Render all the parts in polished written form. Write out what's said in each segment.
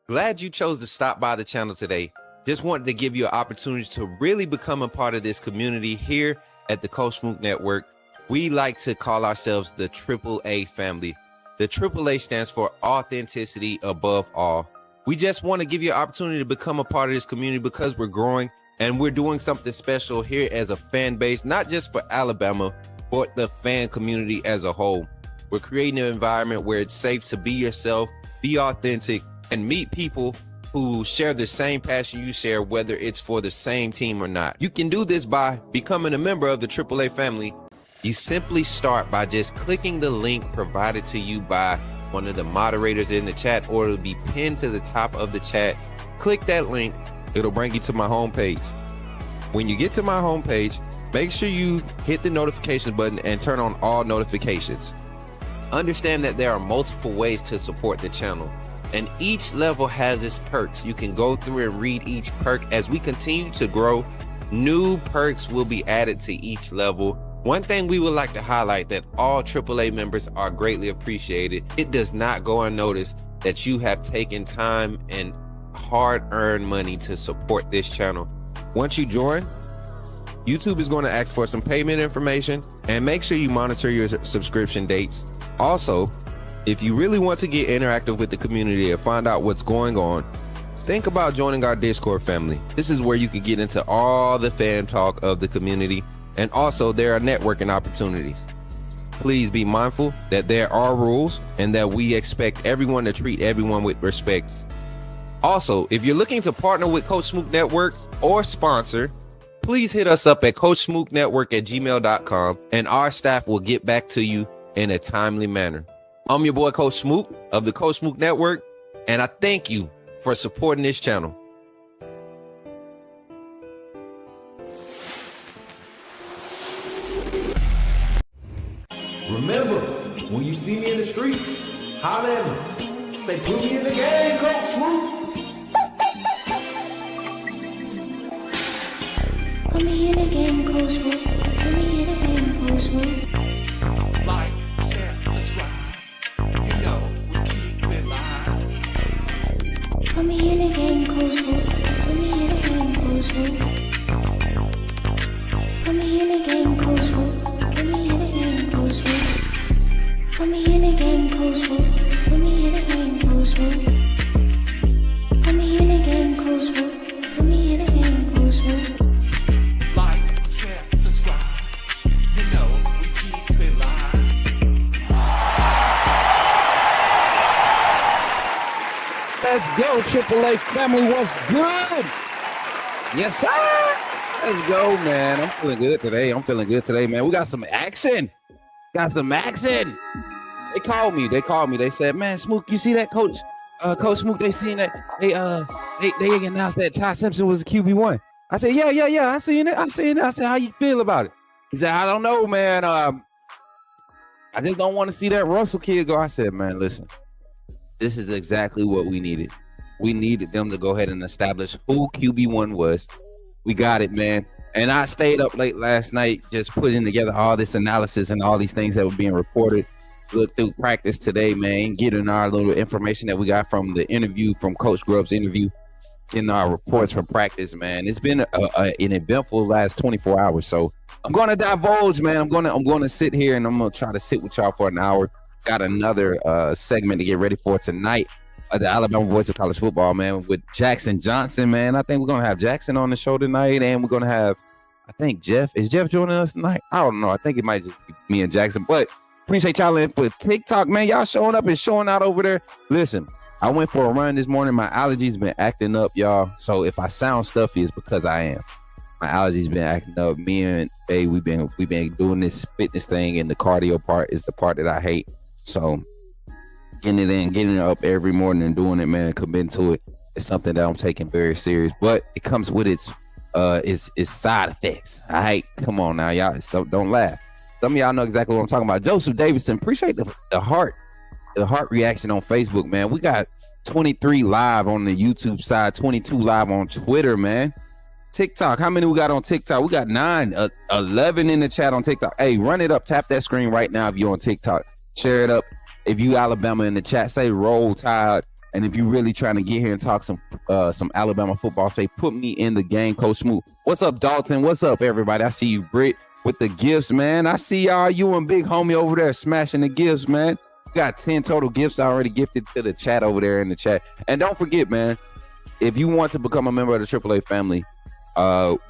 Glad you chose to stop by the channel today. Just wanted to give you an opportunity to really become a part of this community here at the Coach Smook Network. We like to call ourselves the AAA family. The AAA stands for authenticity above all. We just want to give you an opportunity to become a part of this community because we're growing and we're doing something special here as a fan base, not just for Alabama, but the fan community as a whole. We're creating an environment where it's safe to be yourself, be authentic, and meet people who share the same passion you share, whether it's for the same team or not. You can do this by becoming a member of the AAA family. You simply start by just clicking the link provided to you by one of the moderators in the chat, or it'll be pinned to the top of the chat. Click that link, it'll bring you to my homepage. When you get to my homepage, make sure you hit the notification button and turn on all notifications. Understand that there are multiple ways to support the channel, and each level has its perks. You can go through and read each perk. As we continue to grow, new perks will be added to each level. One thing we would like to highlight that all AAA members are greatly appreciated. It does not go unnoticed that you have taken time and hard-earned money to support this channel. Once you join, YouTube is going to ask for some payment information, and make sure you monitor your subscription dates. Also, if you really want to get interactive with the community and find out what's going on, think about joining our Discord family. This is where you can get into all the fan talk of the community, and also there are networking opportunities. Please be mindful that there are rules and that we expect everyone to treat everyone with respect. Also, if you're looking to partner with Coach Smook Network or sponsor, please hit us up at coachsmooknetwork@gmail.com, and our staff will get back to you in a timely manner. I'm your boy, Coach Smook of the Coach Smook Network, and I thank you for supporting this channel. Remember, when you see me in the streets, holler at me. Say, put me in the game, Coach Smook. Put me in the game, Coach Smook. Put me in the game, Coach Smook. Like, share, subscribe. You know we keep it live. Put me in the game, Coach Smook. Put me in the game, Coach Smook. Put me in the game, Coach Smook. Put me in the game, Coach Smook. Put me in the game, Coach Smook. Put me in the game, Coach Smook. Put me in the game, Coach Smook. Put me in the game, Coach Smook. Like, share, subscribe. You know we keep it live. Let's go, AAA family. What's good? Yes, sir. Let's go, man. I'm feeling good today. Man. We got some action. They called me. They said, man, Smook, you see that, Coach Smook? They seen that. They announced that Ty Simpson was QB1. I said, yeah. I seen it. I said, how you feel about it? He said, I don't know, man. I just don't want to see that Russell kid go. I said, man, listen. This is exactly what we needed. We needed them to go ahead and establish who QB1 was. We got it, man. And I stayed up late last night just putting together all this analysis and all these things that were being reported. Look through practice today, man, getting our little information that we got from the interview, from Coach Grubb's interview, getting our reports from practice, man. It's been an eventful last 24 hours. So I'm going to divulge, man. I'm going to sit here and I'm going to try to sit with y'all for an hour. Got another segment to get ready for tonight. The Alabama Voice of College Football, man, with Jackson Johnson, man. I think we're going to have Jackson on the show tonight, and we're going to have, I think, Jeff. Is Jeff joining us tonight? I don't know. I think it might just be me and Jackson, but appreciate y'all in for TikTok, man. Y'all showing up and showing out over there. Listen, I went for a run this morning. My allergies been acting up, y'all. So if I sound stuffy, it's because I am. My allergies been acting up. Me and Faye, we've been doing this fitness thing, and the cardio part is the part that I hate. So getting it up every morning and doing it, man, committing to it is something that I'm taking very serious. But it comes with its side effects. All right, come on now, y'all. So don't laugh. Some of y'all know exactly what I'm talking about. Joseph Davidson, appreciate the heart reaction on Facebook, man. We got 23 live on the YouTube side, 22 live on Twitter, man. TikTok, how many we got on TikTok? We got 9, 11 in the chat on TikTok. Hey, run it up, tap that screen right now if you're on TikTok. Share it up. If you Alabama in the chat, say Roll Tide And if you really trying to get here and talk some Alabama football, say put me in the game, Coach Smook. What's up, Dalton? What's up, everybody? I see you, Britt, with the gifts, man. I see y'all, you and Big Homie over there smashing the gifts, man. We got 10 total gifts already gifted to the chat over there in the chat. And don't forget, man, if you want to become a member of the AAA family,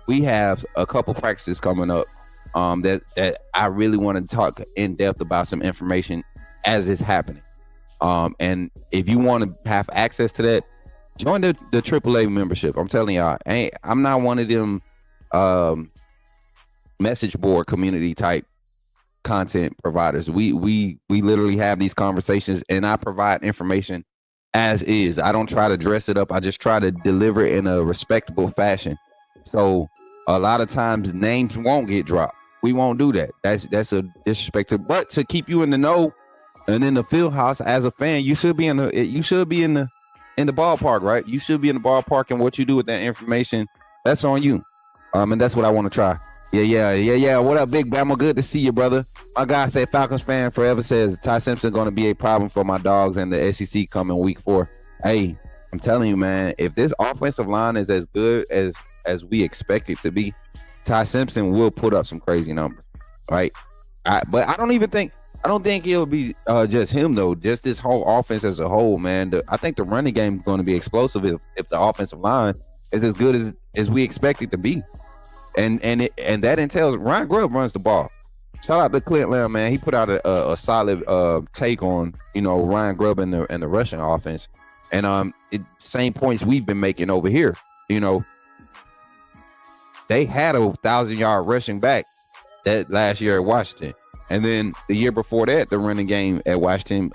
we have a couple practices coming up that I really want to talk in depth about some information as it's happening. And if you want to have access to that, join the AAA membership. I'm telling y'all, I'm not one of them message board community type content providers. We literally have these conversations, and I provide information as is. I don't try to dress it up. I just try to deliver it in a respectable fashion. So a lot of times names won't get dropped. We won't do that. That's a disrespect to, but to keep you in the know and in the field house as a fan, you should be in the ballpark, right? You should be in the ballpark, and what you do with that information, that's on you. And that's what I want to try. Yeah. What up, Big Bama? Good to see you, brother. My guy said Falcons fan forever says Ty Simpson going to be a problem for my dogs and the SEC coming week 4. Hey, I'm telling you, man, if this offensive line is as good as we expect it to be, Ty Simpson will put up some crazy numbers, right? But I don't think it'll be just him, though. Just this whole offense as a whole, man. I think the running game is going to be explosive if the offensive line is as good as we expect it to be. And that entails Ryan Grubb runs the ball. Shout out to Clint Lamb, man. He put out a solid take on, Ryan Grubb and the rushing offense. And same points we've been making over here. They had a 1,000-yard rushing back that last year at Washington. And then the year before that, the running game at Washington,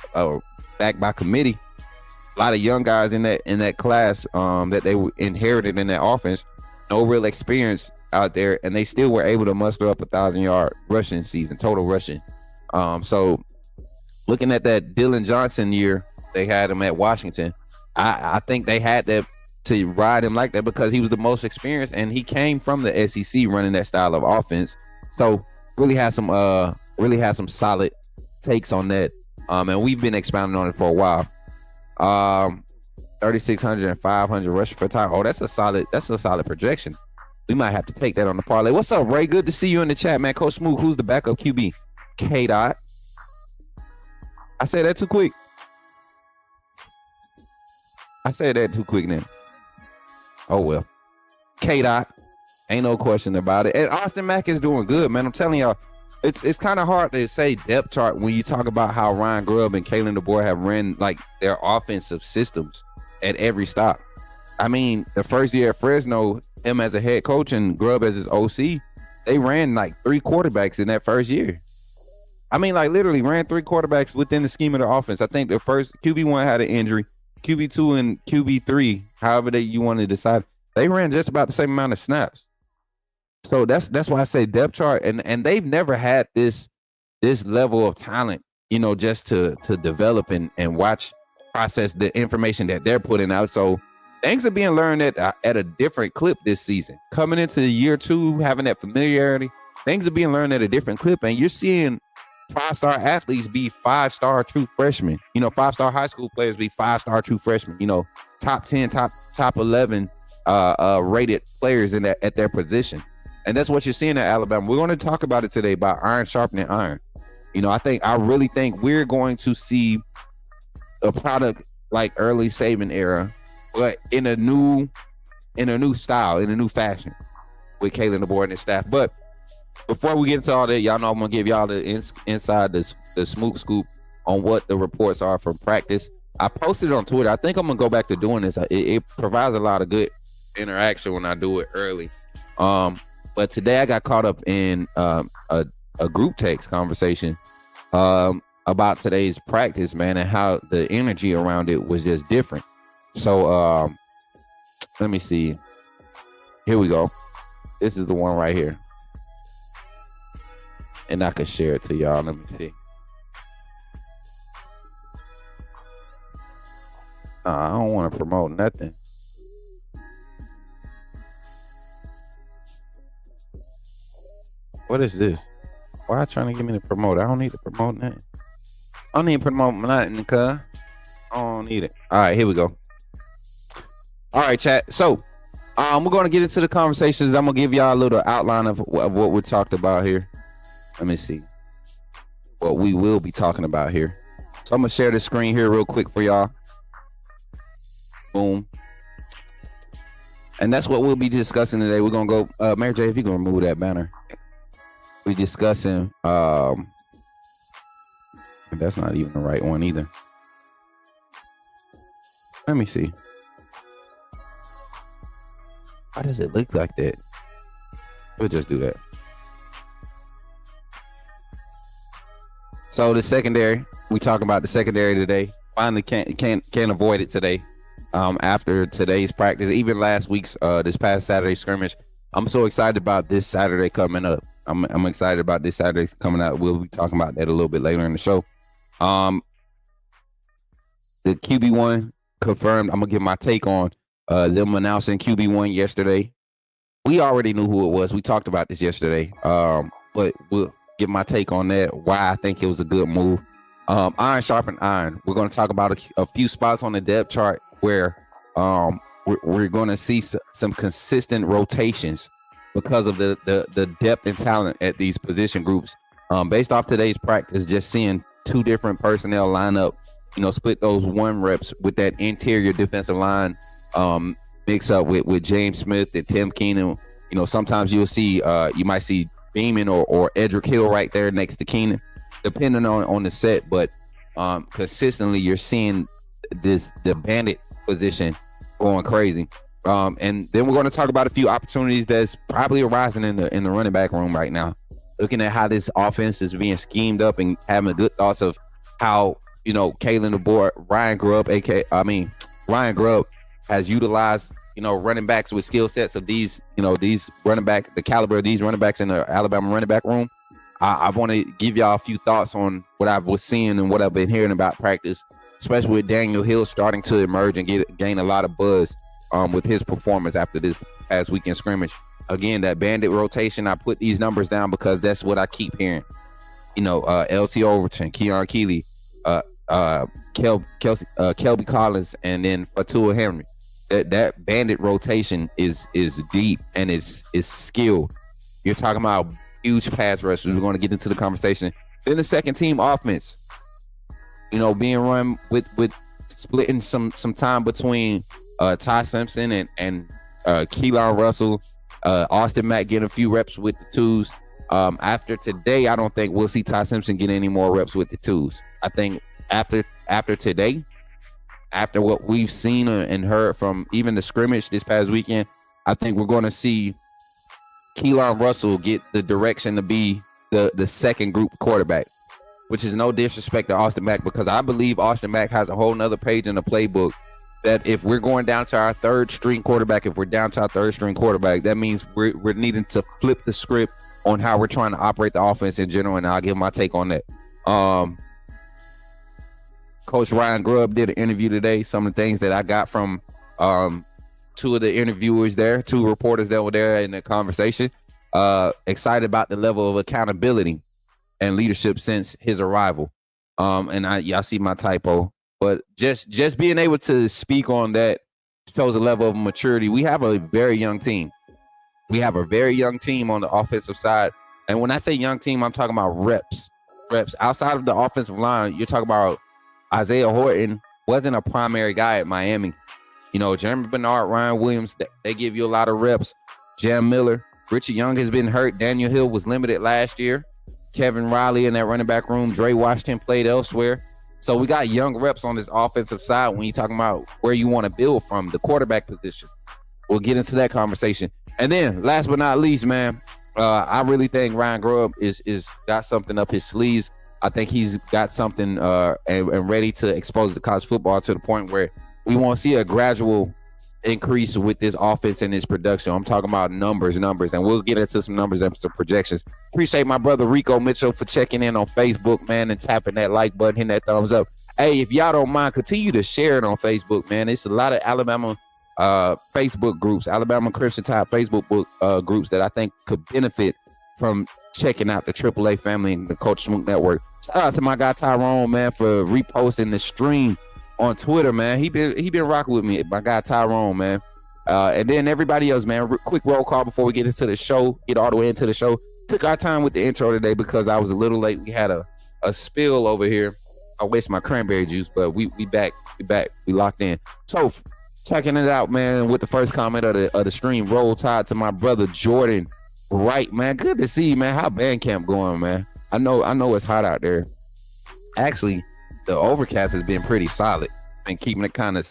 backed by committee. A lot of young guys in that class that they inherited in that offense, no real experience out there, and they still were able to muster up a 1,000-yard rushing season, total rushing. So looking at that Dylan Johnson year, they had him at Washington. I think they had that to ride him like that because he was the most experienced, and he came from the SEC running that style of offense. So really had some solid takes on that. And we've been expounding on it for a while. 3,600 and 500 rush per time. Oh, that's a solid projection. We might have to take that on the parlay. What's up, Ray? Good to see you in the chat, man. Coach Smook, who's the backup QB? K-Dot. I said that too quick. Then. Oh, well. K-Dot. Ain't no question about it. And Austin Mack is doing good, man. I'm telling y'all, it's kind of hard to say depth chart when you talk about how Ryan Grubb and Kalen DeBoer have ran like their offensive systems at every stop. I mean, the first year at Fresno, him as a head coach and Grubb as his OC, they ran like 3 quarterbacks in that first year. I mean, like literally ran 3 quarterbacks within the scheme of the offense. I think the first QB1 had an injury, QB2 and QB3, however you want to decide, they ran just about the same amount of snaps. So that's why I say depth chart, and they've never had this level of talent, just to develop and watch, process the information that they're putting out. So things are being learned at a different clip this season. Coming into year 2, having that familiarity, things are being learned at a different clip, and you're seeing 5-star athletes be 5-star true freshmen. 5-star high school players be 5-star true freshmen. Top 10, top 11 rated players at their position. And that's what you're seeing at Alabama. We're going to talk about it today about iron sharpening iron. I really think we're going to see a product like early Saban era, but in a new style, in a new fashion with Kalen DeBoer and his staff. But before we get into all that, y'all know I'm going to give y'all the inside the Smook scoop on what the reports are from practice. I posted it on Twitter. I think I'm going to go back to doing this. It provides a lot of good interaction when I do it early. But today I got caught up in a group text conversation about today's practice, man, and how the energy around it was just different. So let me see. Here we go. This is the one right here. And I can share it to y'all. Let me see. I don't want to promote nothing. What is this? Why are you trying to get me to promote? I don't need to promote nothing. I don't need to promote nothing, cuz. I I don't need it. All right, here we go. All right, chat. So, we're going to get into the conversations. I'm going to give y'all a little outline of what we talked about here. Let me see what we will be talking about here. So, I'm going to share the screen here real quick for y'all. Boom. And that's what we'll be discussing today. We're going to go, Mary J, if you can remove that banner. We're discussing, that's not even the right one either. Let me see. Why does it look like that? We'll just do that. So the secondary, we talking about the secondary today. Finally can't avoid it today. After today's practice, even last week's this past Saturday scrimmage. I'm so excited about this Saturday coming up. I'm excited about this Saturday coming up. We'll be talking about that a little bit later in the show. The QB1 confirmed. I'm gonna give my take on them announcing QB1 yesterday. We already knew who it was. We talked about this yesterday. But we'll give my take on that, why I think it was a good move. Iron sharpened iron. We're going to talk about a few spots on the depth chart where we're going to see some consistent rotations because of the depth and talent at these position groups. Based off today's practice, just seeing two different personnel line up, split those 1 reps with that interior defensive line mix up with James Smith and Tim Keenan. Sometimes you'll see you might see Beeman or Edric Hill right there next to Keenan, depending on the set. But consistently you're seeing the bandit position going crazy. And then we're going to talk about a few opportunities that's probably arising in the running back room right now. Looking at how this offense is being schemed up and having good thoughts of how Kalen DeBoer, Ryan Grubb has utilized, running backs with skill sets of these running back, the caliber of these running backs in the Alabama running back room. I want to give y'all a few thoughts on what I was seeing and what I've been hearing about practice, especially with Daniel Hill starting to emerge and gain a lot of buzz with his performance after this past weekend scrimmage. Again, that bandit rotation, I put these numbers down because that's what I keep hearing. LT Overton, Keon Keeley, Kelby Collins, and then Fatua Henry. That bandit rotation is deep and is skilled. You're talking about huge pass rushers. We're going to get into the conversation. Then the second team offense, being run with splitting some time between Ty Simpson and Keelan Russell, Austin Mack getting a few reps with the twos. After today, I don't think we'll see Ty Simpson get any more reps with the twos. I think after today, after what we've seen and heard from even the scrimmage this past weekend, I think we're going to see Keelan Russell get the direction to be the second group quarterback, which is no disrespect to Austin Mack, because I believe Austin Mack has a whole nother page in the playbook that if we're going down to our third string quarterback, that means we're needing to flip the script on how we're trying to operate the offense in general, and I'll give my take on that. Coach Ryan Grubb did an interview today. Some of the things that I got from two of the interviewers there, two reporters that were there in the conversation, excited about the level of accountability and leadership since his arrival. And y'all see my typo, but just being able to speak on that shows a level of maturity. We have a very young team. We have a very young team on the offensive side. And when I say young team, I'm talking about reps. Outside of the offensive line, you're talking about Isaiah Horton wasn't a primary guy at Miami. Jeremy Bernard, Ryan Williams, they give you a lot of reps. Jam Miller, Richard Young has been hurt. Daniel Hill was limited last year. Kevin Riley in that running back room. Dre Washington played elsewhere. So we got young reps on this offensive side when you're talking about where you want to build from, the quarterback position. We'll get into that conversation. And then last but not least, man, I really think Ryan Grubb is got something up his sleeves. I think he's got something and ready to expose the college football to the point where we won't see a gradual increase with this offense and this production. I'm talking about numbers, and we'll get into some numbers and some projections. Appreciate my brother Rico Mitchell for checking in on Facebook, man, and tapping that like button, hitting that thumbs up. Hey, if y'all don't mind, continue to share it on Facebook, man. It's a lot of Alabama Facebook groups, Alabama Christian type Facebook groups that I think could benefit from checking out the AAA family and the Coach Smook Network. Shout out to my guy Tyrone, man, for reposting the stream on Twitter, man. He been rocking with me. My guy Tyrone, man. And then everybody else, man. Quick roll call before we get into the show. Get all the way into the show. Took our time with the intro today because I was a little late. We had a spill over here. I wasted my cranberry juice, but we back. We locked in. So checking it out, man. With the first comment of the stream, Roll Tide to my brother Jordan. Right, man. Good to see you, man. How band camp going, man? I know it's hot out there. Actually, the overcast has been pretty solid and keeping it kind of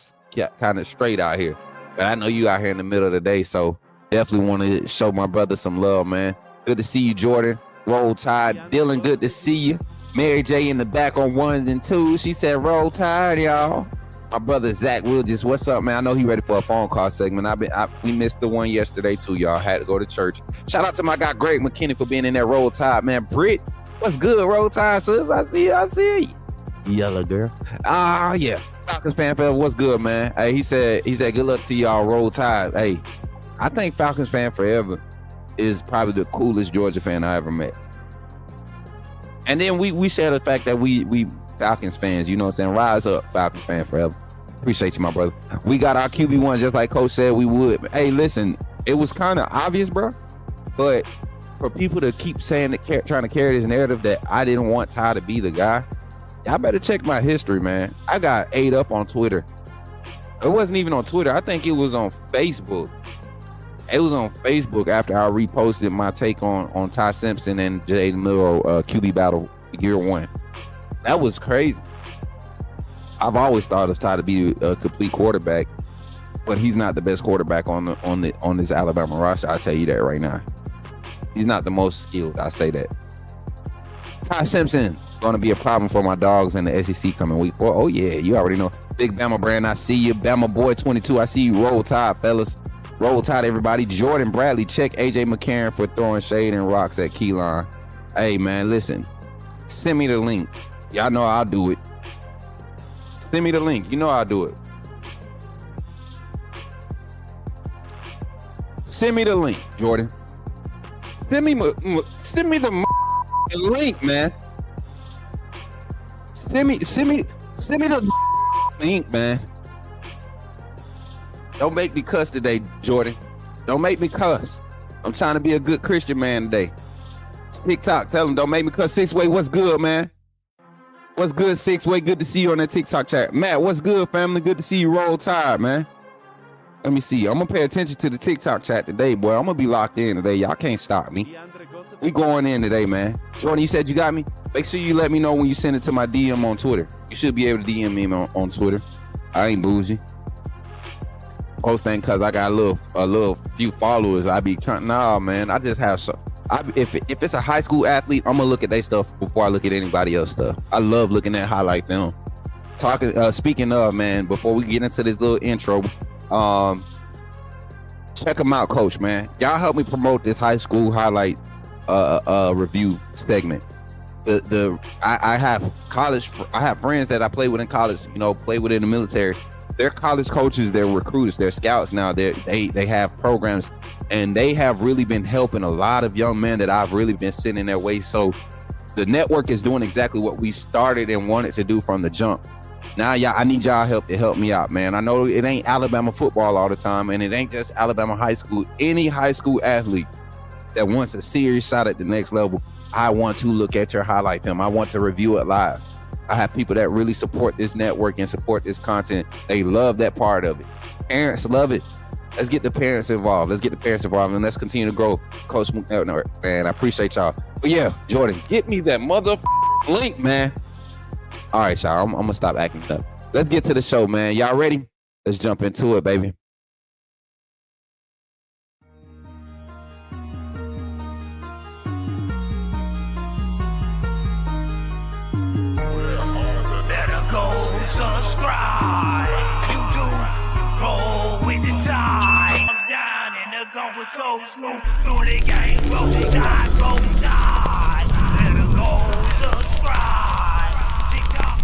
straight out here. But I know you out here in the middle of the day, so definitely want to show my brother some love, man. Good to see you, Jordan. Roll Tide. Dylan, good to see you. Mary J in the back on 1s and 2s. She said, Roll Tide, y'all. My brother Zach Wilges, what's up, man? I know he ready for a phone call segment. We missed the one yesterday too, y'all. Had to go to church. Shout out to my guy Greg McKinney for being in that Roll Tide, man. Britt, what's good, Roll Tide, sis? I see you. Yellow girl. Yeah. Falcons fan forever, what's good, man? Hey, he said good luck to y'all, Roll Tide. Hey, I think Falcons fan forever is probably the coolest Georgia fan I ever met. And then we share the fact that we Falcons fans, you know what I'm saying? Rise up, Falcons fan forever. Appreciate you, my brother. We got our QB1 just like Coach said we would. Hey, listen, it was kind of obvious, bro. But for people to keep saying that, trying to carry this narrative that I didn't want Ty to be the guy, y'all better check my history, man. I got ate up on Twitter. It wasn't even on Twitter. I think it was on Facebook. It was on Facebook after I reposted my take on Ty Simpson and Jaden Milroe QB battle year 1. That was crazy. I've always thought of Ty to be a complete quarterback, but he's not the best quarterback on this Alabama roster. I'll tell you that right now. He's not the most skilled. I say that. Ty Simpson going to be a problem for my dogs in the SEC coming week 4. Oh yeah, you already know. Big Bama brand, I see you. Bama boy 22, I see you. Roll Tide, fellas. Roll Tide, everybody. Jordan Bradley, check AJ McCarron for throwing shade and rocks at Keyline. Hey man, listen. Send me the link. Y'all know I'll do it. Send me the link. You know I'll do it. Send me the link, Jordan. Send me the link, man. Send me the link, man. Don't make me cuss today, Jordan. Don't make me cuss. I'm trying to be a good Christian man today. TikTok, tell him don't make me cuss. 6-Way, what's good, man? What's good, 6-Way? Good to see you on that TikTok chat. Matt, what's good, family? Good to see you. Roll Tide, man. Let me see. I'm going to pay attention to the TikTok chat today, boy. I'm going to be locked in today. Y'all can't stop me. We going in today, man. Jordan, you said you got me? Make sure you let me know when you send it to my DM on Twitter. You should be able to DM me on Twitter. I ain't bougie. Post thing because I got a little few followers. I be trying. Nah, man. I just have some. If it's a high school athlete, I'm gonna look at their stuff before I look at anybody else stuff. I love looking at highlight film. Speaking of, man, before we get into this little intro, check them out, Coach, man. Y'all help me promote this high school highlight review segment. I have friends that I play with in college, you know, play with in the military. They're college coaches, they're recruiters, they're scouts now. They have programs, and they have really been helping a lot of young men that I've really been sending their way. So the network is doing exactly what we started and wanted to do from the jump. Now, I need y'all help to help me out, man. I know it ain't Alabama football all the time, and it ain't just Alabama high school. Any high school athlete that wants a serious shot at the next level, I want to look at your highlight film. I want to review it live. I have people that really support this network and support this content. They love that part of it. Parents love it. Let's get the parents involved. And let's continue to grow Coach Smook Network, man. I appreciate y'all. But yeah, Jordan, get me that link, man. All right, y'all. I'm gonna stop acting up. Let's get to the show, man. Y'all ready? Let's jump into it, baby. Subscribe. You do roll with the tide. I'm down in the gun with Coach Smook. Through the game, roll tide, roll tide. Let her go, subscribe. TikTok.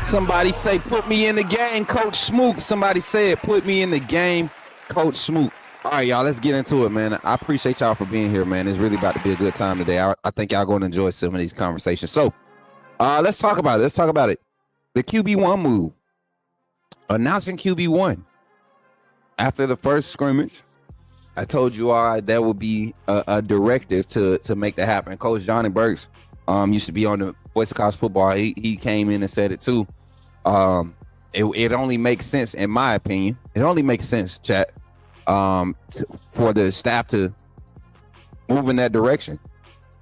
Somebody say, put me in the game, Coach Smook. Somebody said, put me in the game, Coach Smook. All right, y'all, let's get into it, man. I appreciate y'all for being here, man. It's really about to be a good time today. I think y'all going to enjoy some of these conversations. So let's talk about it. The QB1 move. Announcing QB1. After the first scrimmage, I told you all that would be a directive to make that happen. Coach Johnny Burks used to be on the Voice of College Football. He came in and said it too. It only makes sense, in my opinion. It only makes sense, chat, for the staff to move in that direction.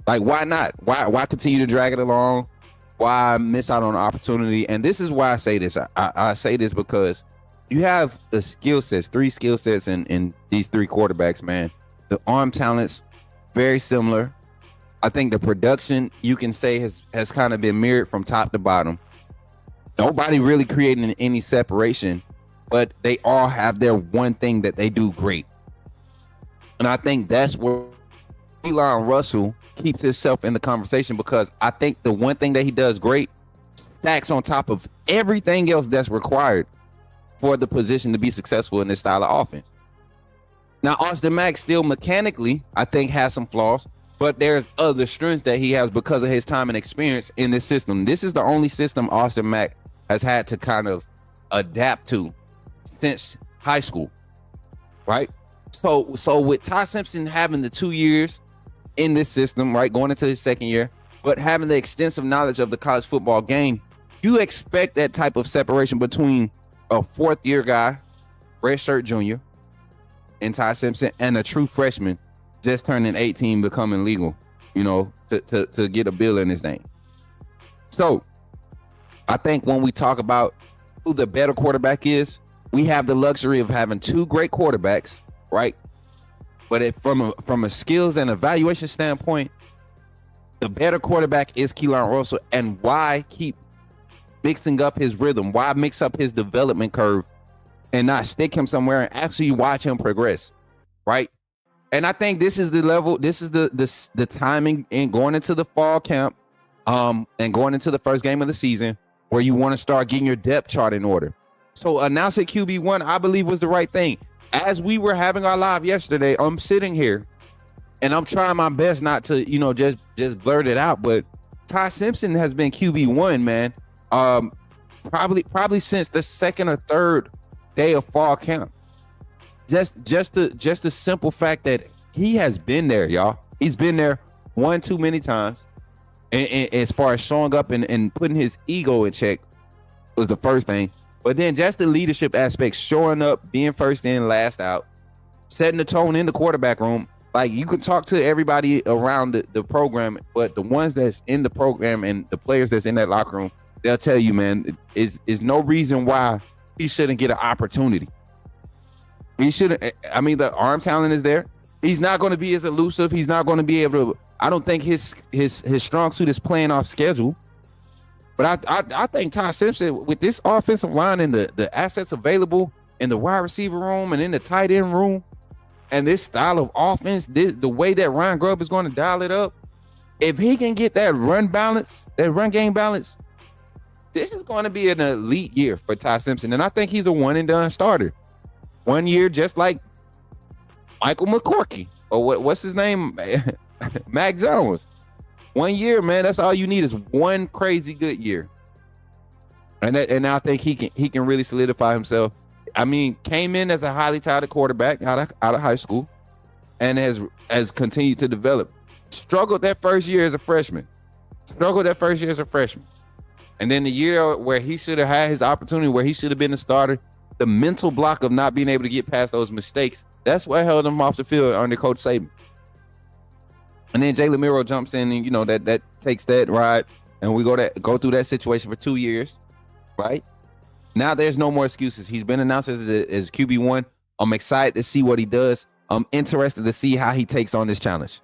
Like, why not? Why continue to drag it along? Why miss out on an opportunity? And this is why I say this. I say this because you have the skill sets, 3 skill sets in these 3 quarterbacks, man. The arm talents, very similar. I think the production, you can say, has kind of been mirrored from top to bottom. Nobody really creating any separation, but they all have their one thing that they do great. And I think that's where Elon Russell keeps himself in the conversation, because I think the one thing that he does great stacks on top of everything else that's required for the position to be successful in this style of offense. Now, Austin Mack still mechanically, I think, has some flaws, but there's other strengths that he has because of his time and experience in this system. This is the only system Austin Mack has had to kind of adapt to since high school, right? So with Ty Simpson having the 2 years in this system, right, going into his second year, but having the extensive knowledge of the college football game, you expect that type of separation between a 4th-year guy, redshirt junior, and Ty Simpson, and a true freshman just turning 18, becoming legal, to get a bill in his name. So I think when we talk about who the better quarterback is, we have the luxury of having 2 great quarterbacks, right? But from a skills and evaluation standpoint, the better quarterback is Keelan Russell. And why keep mixing up his rhythm? Why mix up his development curve and not stick him somewhere and actually watch him progress, right? And I think this is the level, this is the timing in going into the fall camp, and going into the first game of the season, where you want to start getting your depth chart in order. So announcing QB1, I believe, was the right thing. As we were having our live yesterday, I'm sitting here and I'm trying my best not to, just blurt it out. But Ty Simpson has been QB1, man. Probably since the 2nd or 3rd day of fall camp. Just the simple fact that he has been there, y'all. He's been there one too many times. And as far as showing up and putting his ego in check was the first thing. But then just the leadership aspect, showing up, being first in, last out, setting the tone in the quarterback room. Like, you can talk to everybody around the program, but the ones that's in the program and the players that's in that locker room, they'll tell you, man, is no reason why he shouldn't get an opportunity. He shouldn't. I mean, the arm talent is there. He's not going to be as elusive. He's not going to be able to. I don't think his strong suit is playing off schedule. But I think Ty Simpson, with this offensive line and the assets available in the wide receiver room and in the tight end room, and this style of offense, the way that Ryan Grubb is going to dial it up, if he can get that run game balance, this is going to be an elite year for Ty Simpson. And I think he's a one and done starter. 1 year, just like Michael McCorkey, or what's his name? Mac Jones. 1 year, man. That's all you need, is one crazy good year. And I think he can really solidify himself. I mean, came in as a highly touted quarterback out of high school, and has continued to develop. Struggled that first year as a freshman. And then the year where he should have had his opportunity, where he should have been the starter, the mental block of not being able to get past those mistakes, that's what held him off the field under Coach Saban. And then Jalen Miro jumps in, and that takes that ride, and we go through that situation for 2 years, right? Now there's no more excuses. He's been announced as QB1. I'm excited to see what he does. I'm interested to see how he takes on this challenge.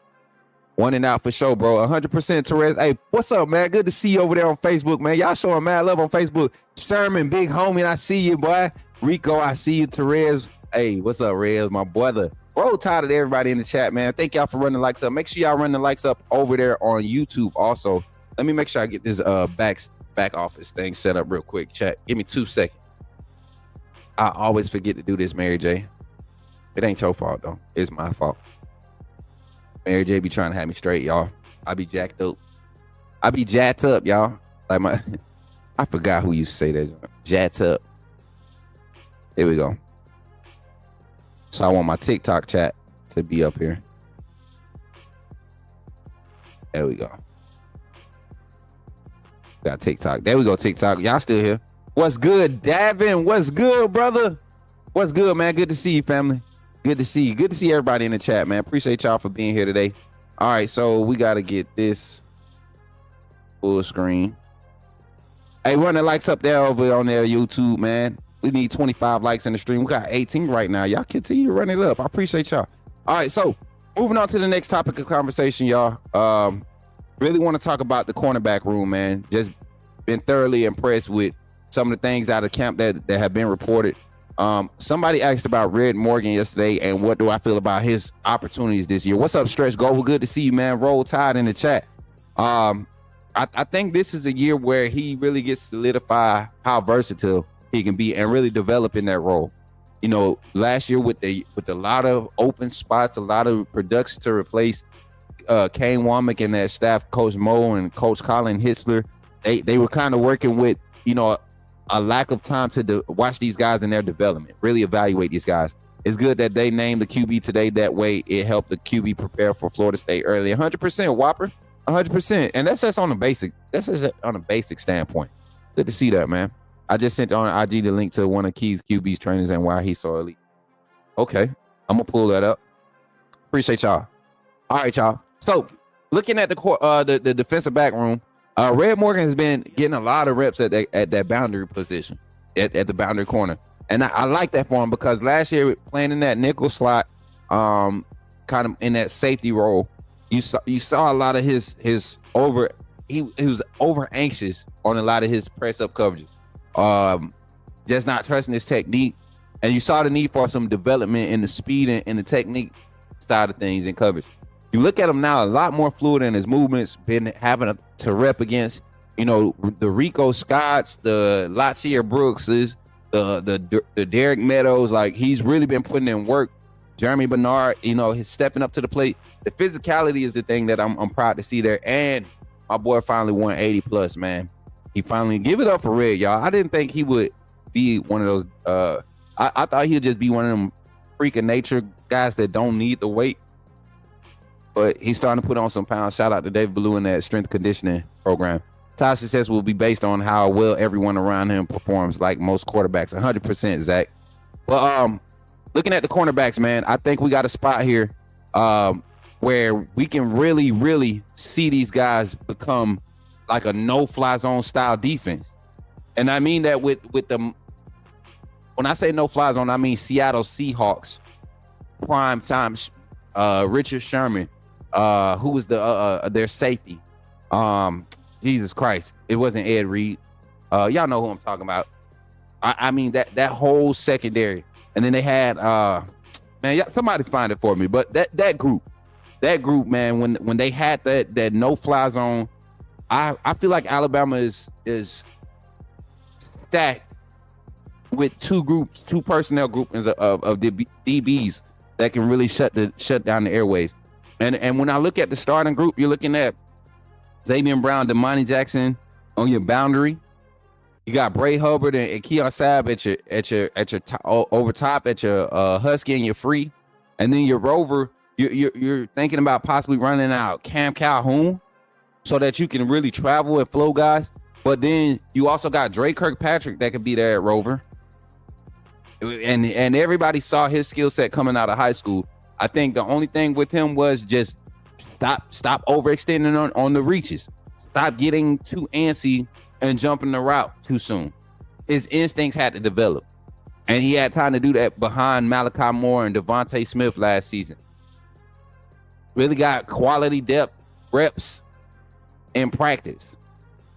1 and out for sure, bro. 100% Therese. Hey, what's up, man? Good to see you over there on Facebook, man. Y'all showing mad love on Facebook. Sherman, big homie, I see you, boy. Rico, I see you. Therese. Hey, what's up, Rez? My brother. Roll Tide to everybody in the chat, man. Thank y'all for running the likes up. Make sure y'all run the likes up over there on YouTube also. Let me make sure I get this back office thing set up real quick. Chat. Give me 2 seconds. I always forget to do this, Mary J. It ain't your fault though. It's my fault. Mary J be trying to have me straight, y'all. I be jacked up. I be jacked up, y'all. Like my I forgot who used to say that. Jacked up. Here we go. So I want my TikTok chat to be up here. There we go. Got TikTok. There we go, TikTok. Y'all still here. What's good, Davin? What's good, brother? What's good, man? Good to see you, family. Good to see you. Good to see everybody in the chat, man. Appreciate y'all for being here today. All right, so we got to get this full screen. Hey, run the likes up there over on there, YouTube, man. We need 25 likes in the stream. We got 18 right now. Y'all continue to run it up. I appreciate y'all. All right, so moving on to the next topic of conversation, y'all. Really want to talk about the cornerback room, man. Just been thoroughly impressed with some of the things out of camp that have been reported. Somebody asked about Red Morgan yesterday and what do I feel about his opportunities this year. What's up, Stretch Go? Good to see you, man. Roll Tide in the chat. I think this is a year where he really gets solidify how versatile he can be and really develop in that role. You know, last year with a lot of open spots, a lot of production to replace Kane Womack and that staff, Coach Mo and Coach Colin Hitzler, they were kind of working with, you know, a lack of time to watch these guys in their development, really evaluate these guys. It's good that they named the QB today. That way it helped the QB prepare for Florida State early. 100%, Whopper, 100%. And that's just on a basic standpoint. Good to see that, man. I just sent on IG the link to one of Key's QB's trainers and why he's so elite. Okay, I'm gonna pull that up. Appreciate y'all. All right, y'all. So looking at the defensive back room, Red Morgan has been getting a lot of reps at that boundary position, at the boundary corner. And I like that for him because last year playing in that nickel slot, kind of in that safety role, you saw a lot of his over. He was over anxious on a lot of his press up coverages, just not trusting his technique. And you saw the need for some development in the speed and the technique side of things in coverage. You look at him now, a lot more fluid in his movements, been having to rep against, you know, the Rico Scotts, the Latsier Brookses, the Derek Meadows. Like, he's really been putting in work. Jeremy Bernard, you know, he's stepping up to the plate. The physicality is the thing that I'm proud to see there. And my boy finally won 80 plus, man. He finally give it up for Red, y'all. I didn't think he would be one of those. I thought he'd just be one of them freak of nature guys that don't need the weight. But he's starting to put on some pounds. Shout out to Dave Ballou in that strength conditioning program. Ty's success will be based on how well everyone around him performs, like most quarterbacks. 100%, Zach. Well, looking at the cornerbacks, man, I think we got a spot here where we can really, really see these guys become like a no-fly zone style defense. And I mean that with the, when I say no-fly zone, I mean Seattle Seahawks, prime time, Richard Sherman, who was their safety. Jesus Christ, it wasn't Ed Reed. Y'all know who I'm talking about. I mean that whole secondary, and then they had man, somebody find it for me. But that group, man, when they had that no fly zone, I feel like Alabama is stacked with two personnel groupings of the DBs that can really shut down the airways. And when I look at the starting group, you're looking at Xavier Brown, Damani Jackson on your boundary. You got Bray Hubbard and Keon Sabb at your over top at your Husky and your free, and then your rover. You're thinking about possibly running out Cam Calhoun so that you can really travel and flow guys. But then you also got Dre Kirkpatrick that could be there at rover. And everybody saw his skill set coming out of high school. I think the only thing with him was just stop overextending on the reaches. Stop getting too antsy and jumping the route too soon. His instincts had to develop. And he had time to do that behind Malachi Moore and Devontae Smith last season. Really got quality depth reps in practice.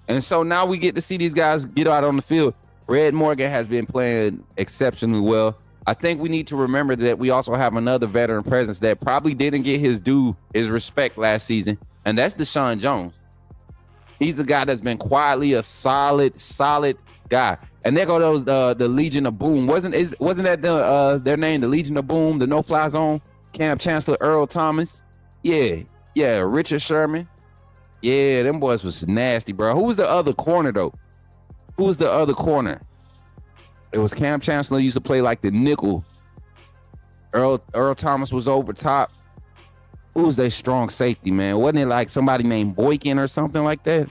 And so now we get to see these guys get out on the field. Red Morgan has been playing exceptionally well. I think we need to remember that we also have another veteran presence that probably didn't get his respect last season, and that's Deshaun Jones. He's a guy that's been quietly a solid guy. And there go those the Legion of Boom. Wasn't that their name, the Legion of Boom, the no-fly zone? Camp Chancellor Earl Thomas. Yeah, Richard Sherman. Yeah, them boys was nasty, bro. Who was the other corner though? Who was the other corner? It was Camp Chancellor used to play like the nickel. Earl Thomas was over top. Who was their strong safety, man? Wasn't it like somebody named Boykin or something like that?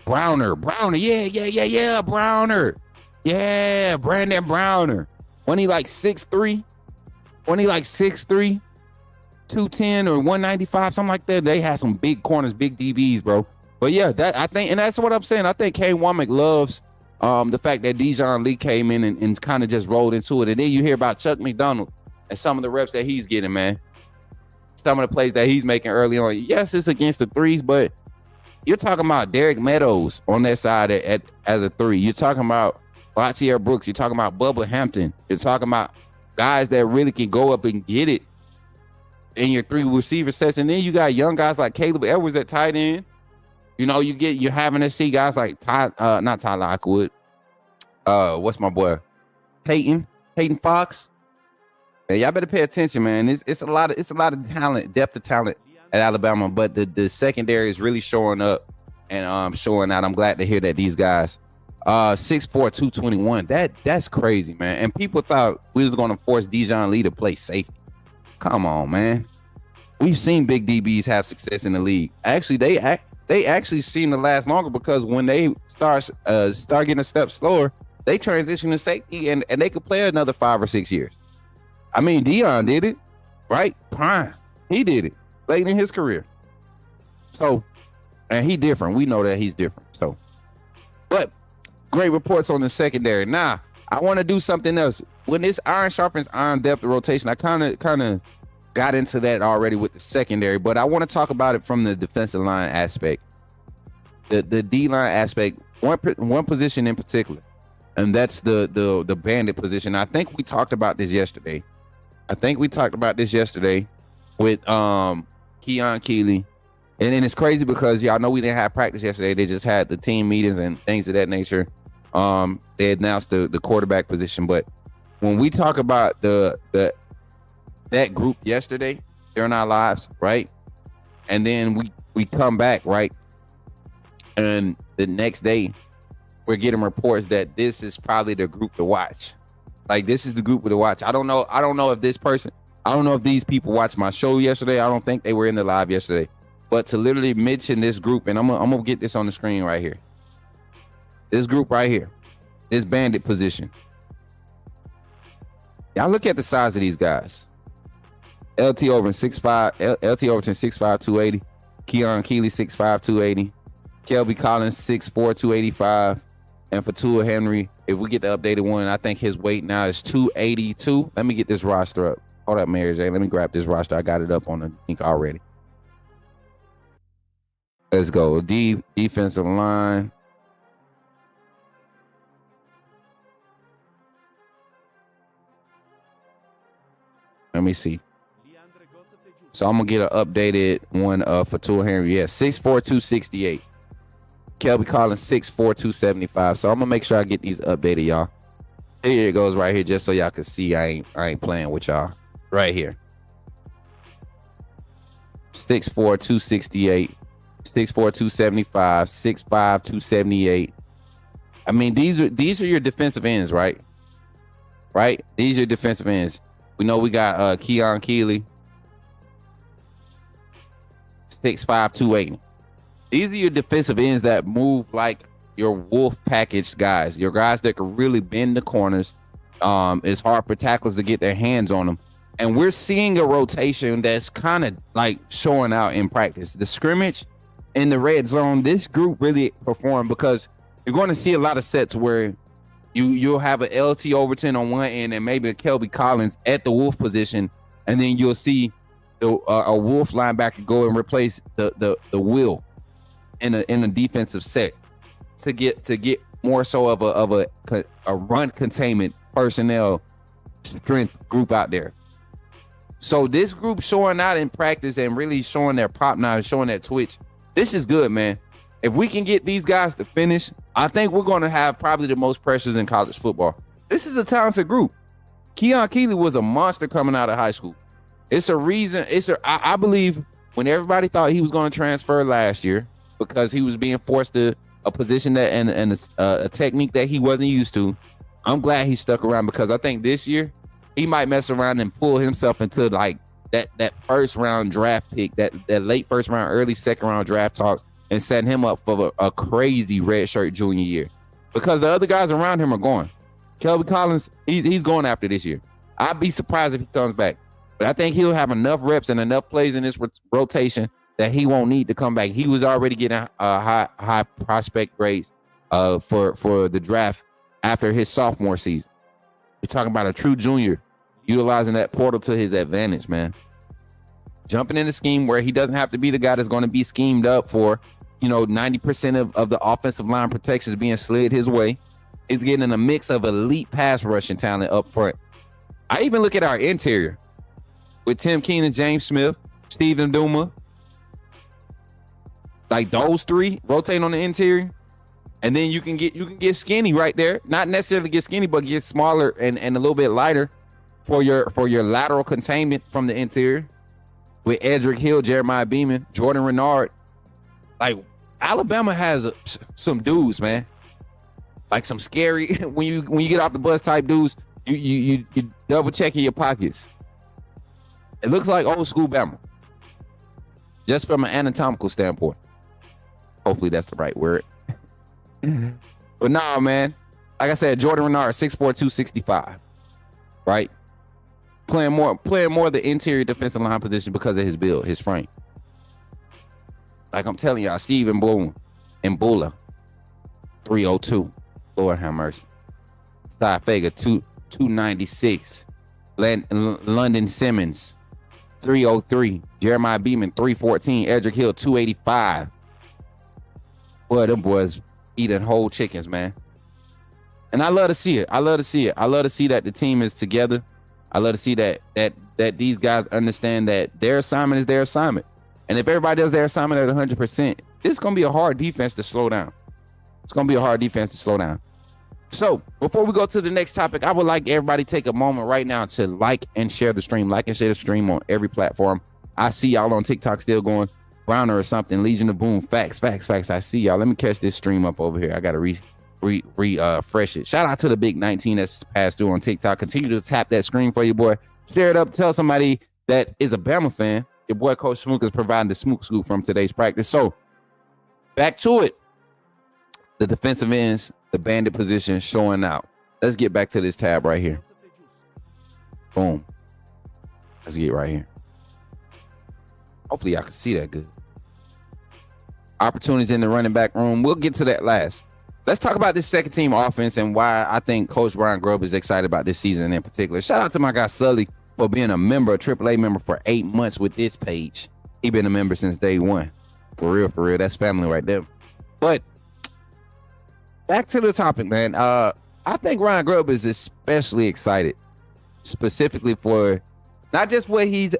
Browner. Yeah, Browner. Yeah, Brandon Browner. When he like 6'3", 210 or 195, something like that. They had some big corners, big DBs, bro. But yeah, I think, and that's what I'm saying. I think Kane Womack loves the fact that Dijon Lee came in and kind of just rolled into it. And then you hear about Chuck McDonald and some of the reps that he's getting, man. Some of the plays that he's making early on. Yes, it's against the threes, but you're talking about Derek Meadows on that side as a three. You're talking about Latier Brooks. You're talking about Bubba Hampton. You're talking about guys that really can go up and get it in your three receiver sets. And then you got young guys like Caleb Edwards at tight end. You know, you're having to see guys like not Ty Lockwood. What's my boy? Peyton Fox. Yeah, y'all better pay attention, man. It's a lot of talent, depth of talent at Alabama, but the secondary is really showing up and showing out. I'm glad to hear that these guys 6'4", 221. That's crazy, man. And people thought we was gonna force Dijon Lee to play safety. Come on, man. We've seen big DBs have success in the league. Actually, they actually seem to last longer because when they start getting a step slower, they transition to safety and they could play another 5 or 6 years. I mean, Dion did it, right? Prime. He did it late in his career. So, and he different. We know that he's different. So, but great reports on the secondary. Now, I want to do something else. When this iron sharpens iron depth of rotation, I kind of got into that already with the secondary, but I want to talk about it from the defensive line aspect, the D-line aspect, one position in particular, and that's the bandit position. I think we talked about this yesterday. With Keon Keeley. And it's crazy because y'all know we didn't have practice yesterday. They just had the team meetings and things of that nature. They announced the quarterback position. But when we talk about that group yesterday during our lives, right? And then we come back, right? And the next day we're getting reports that this is probably the group to watch. Like, this is the group to watch. I don't know if these people watched my show yesterday. I don't think they were in the live yesterday. But to literally mention this group, and I'm gonna get this on the screen right here. This group right here, this bandit position. Y'all look at the size of these guys. LT Overton 6'5", LT Overton 6'5", 280. Keon Keeley 6'5", 280. Kelby Collins 6'4", 285. And for Tua Henry, if we get the updated one, I think his weight now is 282. Let me get this roster up. Hold up, Mary J. Let me grab this roster. I got it up on the link already. Let's go. Defensive line. Let me see. So I'm going to get an updated one for Tua Henry. Yeah, 6'4", 268. Kelby Collins 6'4", 275. So I'm gonna make sure I get these updated, y'all. Here it goes right here, just so y'all can see I ain't playing with y'all. Right here. 6'4", 268, 6'4", 275, 6'5", 278. I mean, these are your defensive ends, right? Right? These are your defensive ends. We know we got Keon Keeley, 6'5", 280. These are your defensive ends that move like your wolf package guys, your guys that can really bend the corners. It's hard for tackles to get their hands on them. And we're seeing a rotation that's kind of like showing out in practice. The scrimmage in the red zone, this group really performed because you're going to see a lot of sets where you'll have an LT Overton on one end and maybe a Kelby Collins at the wolf position. And then you'll see a wolf linebacker go and replace the will in a defensive set to get more so of a run containment personnel strength group out there. So this group showing out in practice and really showing their pop now and showing that twitch. This is good, man. If we can get these guys to finish, I think we're going to have probably the most pressures in college football. This is a talented group. Keon Keeley was a monster coming out of high school. It's a reason. I believe when everybody thought he was going to transfer last year because he was being forced to a position that and a technique that he wasn't used to, I'm glad he stuck around because I think this year he might mess around and pull himself into like that first round draft pick, that late first round, early second round draft talks, and setting him up for a crazy redshirt junior year because the other guys around him are going. Kelby Collins, he's going after this year. I'd be surprised if he comes back, but I think he'll have enough reps and enough plays in this rotation that he won't need to come back. He was already getting high prospect grades for the draft after his sophomore season. You're talking about a true junior utilizing that portal to his advantage, man. Jumping in a scheme where he doesn't have to be the guy that's going to be schemed up for, 90% of the offensive line protections being slid his way. He's getting a mix of elite pass rushing talent up front. I even look at our interior with Tim Keenan, James Smith, Stephen Duma. Like those three rotating on the interior. And then you can get skinny right there. Not necessarily get skinny, but get smaller and a little bit lighter for your lateral containment from the interior. With Edric Hill, Jeremiah Beeman, Jordan Renard. Like Alabama has some dudes, man. Like some scary when you get off the bus type dudes, you double checking your pockets. It looks like old school Bama. Just from an anatomical standpoint. Hopefully that's the right word. But nah, man. Like I said, Jordan Renard, 6'4", 265. Right? Playing more of the interior defensive line position because of his build, his frame. Like I'm telling y'all, Stephen Boone and Bula, 302. Lord have mercy. Cy Fager, 296. London Simmons, 303. Jeremiah Beeman, 314. Edric Hill, 285. Boy, them boys eating whole chickens, man. And I love to see it. I love to see that the team is together. I love to see that these guys understand that their assignment is their assignment. And if everybody does their assignment at 100%, it's going to be a hard defense to slow down. It's going to be a hard defense to slow down. So before we go to the next topic, I would like everybody to take a moment right now to like and share the stream. Like and share the stream on every platform. I see y'all on TikTok still going Browner or something. Legion of Boom. Facts. I see y'all. Let me catch this stream up over here. I got to refresh it. Shout out to the Big 19 that's passed through on TikTok. Continue to tap that screen for your boy. Share it up. Tell somebody that is a Bama fan. Your boy Coach Smook is providing the Smook scoop from today's practice. So back to it. The defensive ends, the bandit position showing out. Let's get back to this tab right here. Boom. Let's get right here. Hopefully y'all can see that good. Opportunities in the running back room. We'll get to that last. Let's talk about this second team offense and why I think Coach Ryan Grubb is excited about this season in particular. Shout out to my guy Sully for being a member, a AAA member for 8 months with this page. He been a member since day one. For real. That's family right there. But back to the topic, man. I think Ryan Grubb is especially excited, specifically for not just what he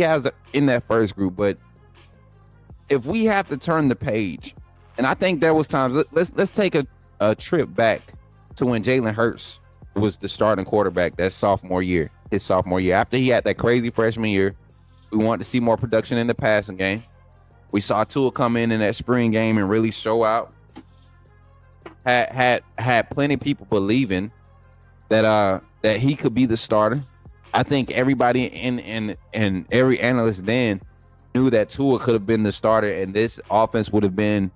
has in that first group, but if we have to turn the page. And I think there was times. Let's take a trip back to when Jalen Hurts was the starting quarterback his sophomore year. After he had that crazy freshman year, we wanted to see more production in the passing game. We saw Tua come in that spring game and really show out. Had plenty of people believing that he could be the starter. I think everybody and every analyst then knew that Tua could have been the starter, and this offense would have been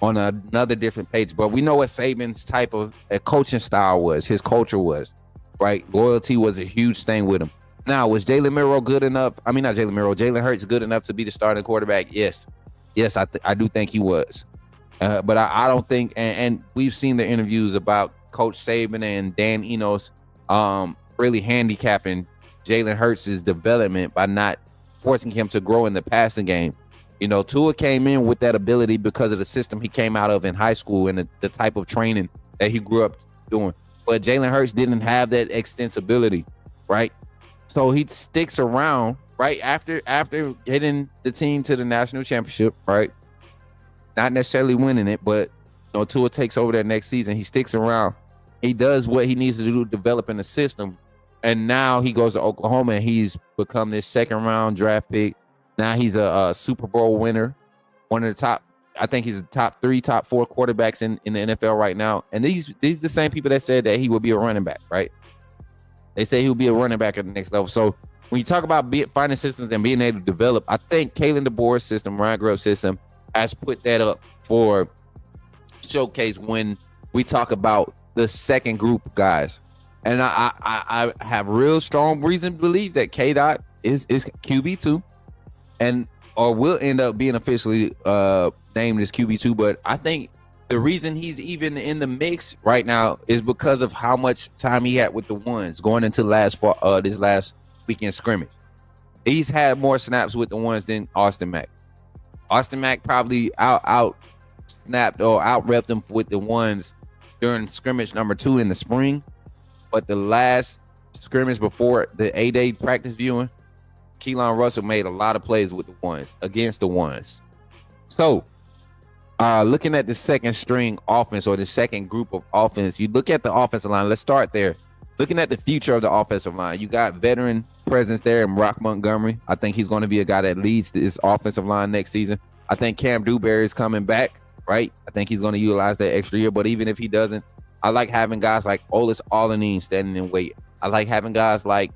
on another different page. But we know what Saban's type of coaching style was, his culture was, right? Loyalty was a huge thing with him. Now, was Jalen Hurts good enough to be the starting quarterback? Yes, I do think he was. But I don't think, and we've seen the interviews about Coach Saban and Dan Enos really handicapping Jalen Hurts' development by not forcing him to grow in the passing game. Tua came in with that ability because of the system he came out of in high school and the type of training that he grew up doing. But Jalen Hurts didn't have that extensibility, right? So he sticks around, right? After getting the team to the national championship, right? not necessarily winning it, but Tua takes over that next season. He sticks around. He does what he needs to do to develop in the system. And now he goes to Oklahoma and he's become this second round draft pick. Now he's a Super Bowl winner. One of the top, I think he's the top 3, top 4 quarterbacks in the NFL right now. And these the same people that said that he would be a running back, right? They say he'll be a running back at the next level. So when you talk about finding systems and being able to develop, I think Kalen DeBoer's system, Ryan Grubb's system, has put that up for showcase when we talk about the second group of guys. And I have real strong reason to believe that K-Dot is QB2 or will end up being officially named as QB2. But I think the reason he's even in the mix right now is because of how much time he had with the ones going into this last weekend scrimmage. He's had more snaps with the ones than Austin Mack. Austin Mack probably out snapped or out repped him with the ones during scrimmage number 2 in the spring. But the last scrimmage before the A-Day practice viewing, Keelan Russell made a lot of plays with the ones, against the ones. So, looking at the second string offense or the second group of offense, you look at the offensive line. Let's start there. Looking at the future of the offensive line, you got veteran presence there in Brock Montgomery. I think he's going to be a guy that leads this offensive line next season. I think Cam Dewberry is coming back, right? I think he's going to utilize that extra year. But even if he doesn't, I like having guys like Olis Alanine standing in weight. I like having guys like